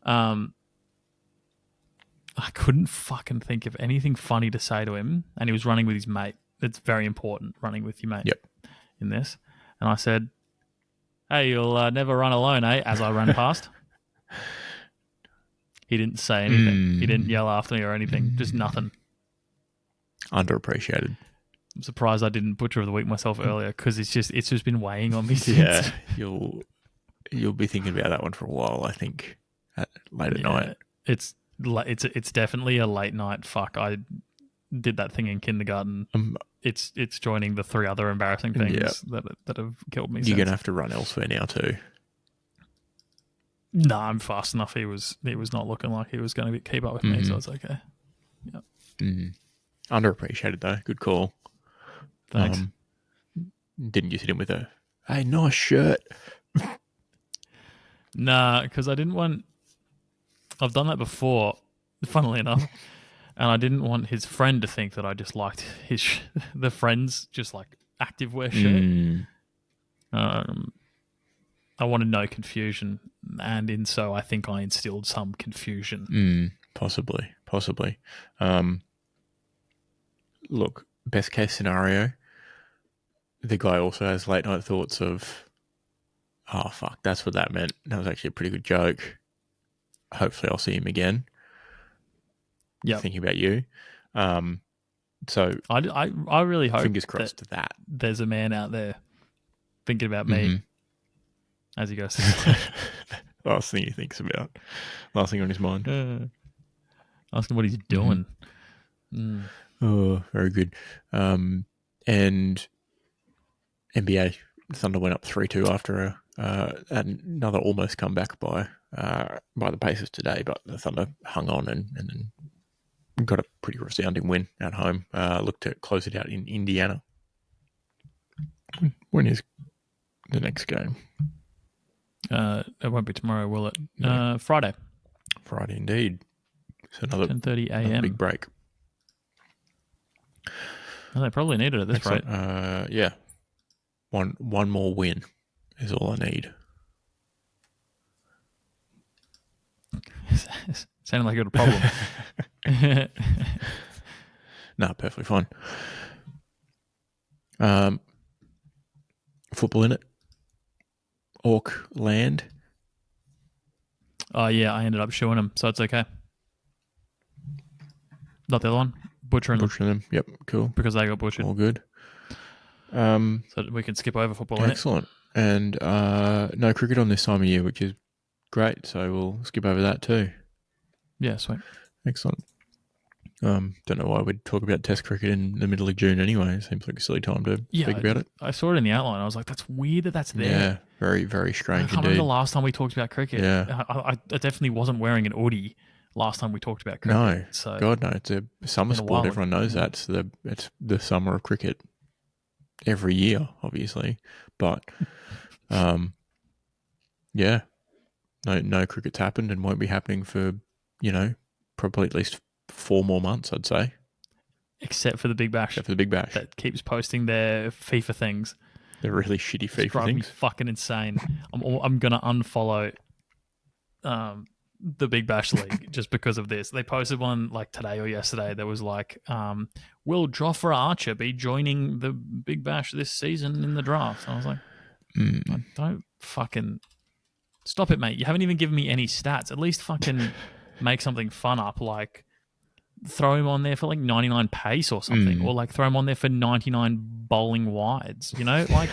I couldn't fucking think of anything funny to say to him, and he was running with his mate. It's very important, running with your mate. Yep. In this, and I said, "Hey, you'll never run alone, eh?" As I ran past. He didn't say anything. He didn't yell after me or anything. Just nothing. Underappreciated. I'm surprised I didn't butcher of the week myself earlier because it's just been weighing on me since. Yeah, you'll be thinking about that one for a while. I think late at night. It's definitely a late night. Fuck, I did that thing in kindergarten. It's joining the 3 other embarrassing things that have killed me. You're gonna have to run elsewhere now too. No, I'm fast enough. He was not looking like he was going to keep up with me, so it's okay. Yeah. Underappreciated though. Good call. Thanks. Didn't you hit him with a, "Hey, nice shirt"? Nah, because I didn't want. I've done that before, funnily enough, and I didn't want his friend to think that I just liked the friend's just like activewear shirt. I wanted no confusion, and in so I think I instilled some confusion. Possibly. Look, best case scenario, the guy also has late night thoughts of, "Oh fuck, that's what that meant. That was actually a pretty good joke. Hopefully I'll see him again." Yeah. Thinking about you. So I really hope fingers crossed to that. there's a man out there thinking about me Mm-hmm. as he goes to sleep. Last thing he thinks about. Last thing on his mind. Ask him what he's doing. Oh, very good. And NBA, Thunder went up 3-2 after another almost comeback by the Pacers today, but the Thunder hung on and then got a pretty resounding win at home. Looked to close it out in Indiana. When is the next game? It won't be tomorrow, will it? No. Friday. Friday indeed. So another 10:30 another a.m. big break. Well, they probably need it at this rate. Yeah. One more win is all I need. Sounded like you had a problem. No, perfectly fine. Football in it. Orc land. Oh, yeah, I ended up showing them, so it's okay. Not the other one. Butchering them. Yep, cool. Because they got butchered. All good. So we can skip over football. Excellent. And no cricket on this time of year, which is great. So we'll skip over that too. Yeah, sweet. Excellent. Don't know why we'd talk about Test cricket in the middle of June anyway. It seems like a silly time to speak about it. I saw it in the outline. I was like, that's weird that that's there. Yeah, very, very strange I can't remember the last time we talked about cricket. Yeah. I definitely wasn't wearing an hoodie last time we talked about cricket. No, so God, no. It's a summer sport. Everyone knows that. It's the summer of cricket every year, obviously. But, yeah, no cricket's happened and won't be happening for, probably at least 4 more months, I'd say. Except for the Big Bash. That keeps posting their FIFA things. They're really shitty FIFA things. Me fucking insane. I'm going to unfollow the Big Bash League just because of this. They posted one like today or yesterday that was like, will Jofra Archer be joining the Big Bash this season in the draft? And I was like, don't fucking... Stop it, mate. You haven't even given me any stats. At least fucking make something fun up, like throw him on there for like 99 pace or something, or like throw him on there for 99 bowling wides, like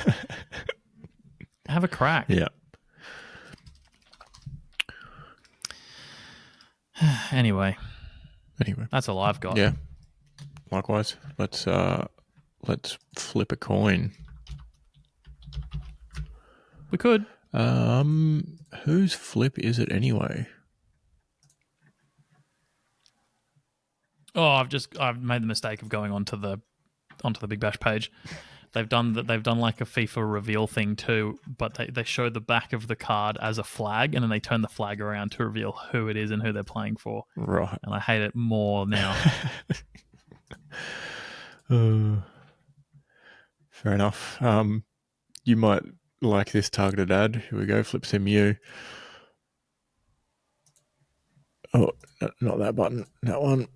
have a crack. Yeah. Anyway, that's all I've got. Yeah. Likewise. Let's flip a coin. We could. Whose flip is it anyway? Oh, I've made the mistake of going onto the Big Bash page. They've done like a FIFA reveal thing too, but they show the back of the card as a flag, and then they turn the flag around to reveal who it is and who they're playing for. Right. And I hate it more now. Fair enough. You might like this targeted ad. Here we go. Flip sim you. Oh, not that button. That one.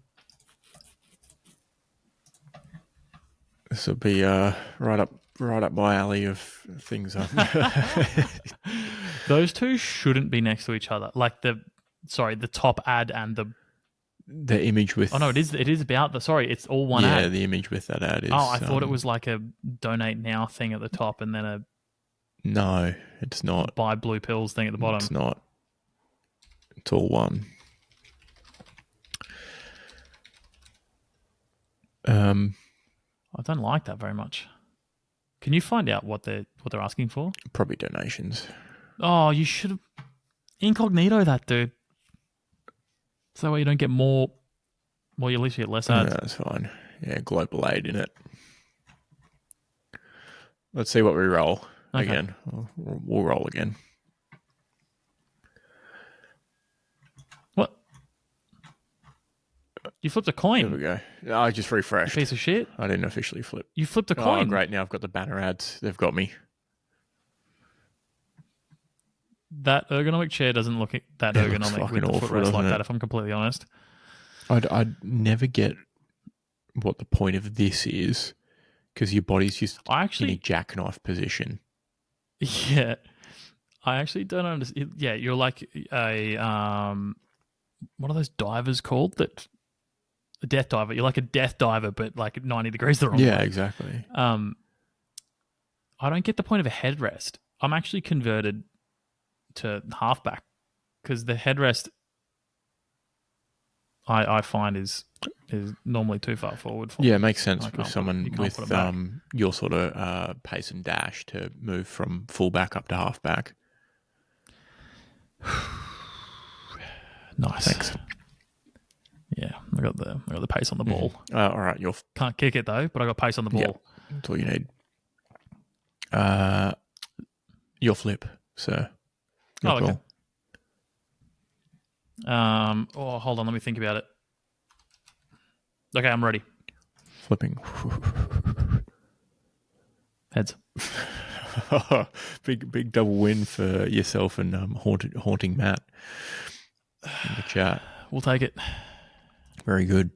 This will be right up my alley of things. Those two shouldn't be next to each other. Like the top ad and the image with. Oh no, it is about the. Sorry, it's all one ad. Yeah, the image with that ad is. Oh, I thought it was like a donate now thing at the top, and then a. No, it's not. Buy blue pills thing at the bottom. It's not. It's all one. I don't like that very much. Can you find out what they're asking for? Probably donations. Oh, you should have incognito that, dude. So that way you don't get more. Well, you at least get less ads. Yeah, that's fine. Yeah, global aid in it. Let's see what we roll again. We'll roll again. What? You flipped a coin. There we go. I just refreshed. You piece of shit. I didn't officially flip. You flipped a coin. Oh, great. Now I've got the banner ads. They've got me. That ergonomic chair doesn't look that ergonomic with the footrest like that, if I'm completely honest. I'd never get what the point of this is, because your body's just in a jackknife position. Yeah. I actually don't understand. Yeah, you're like a... what are those divers called that a death diver. You're like a death diver, but like 90 degrees the wrong Yeah, way. exactly. I don't get the point of a headrest. I'm actually converted to halfback because the headrest I find is normally too far forward for me. Yeah, it makes sense I with can't someone put with it back. your sort of pace and dash to move from fullback up to halfback. Nice. Thanks. Yeah, I got the pace on the ball. All right, Can't kick it though, but I got pace on the ball. Yep. That's all you need. Your flip, sir. Your Okay. call. Hold on, let me think about it. Okay, I'm ready. Flipping. Heads. Big double win for yourself and haunting Matt in the chat. We'll take it. Very good.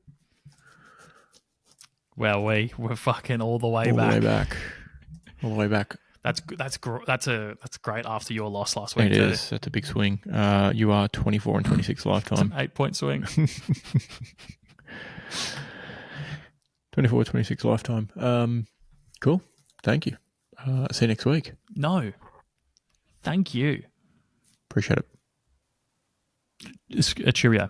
Well, we're fucking all the way All back. the way back. All the way back. That's great after your loss last week. It is. That's a big swing. You are 24 and 26 lifetime. It's an 8-point swing. 24, 26 lifetime. Cool. Thank you. See you next week. No. Thank you. Appreciate it. Just a cheerio.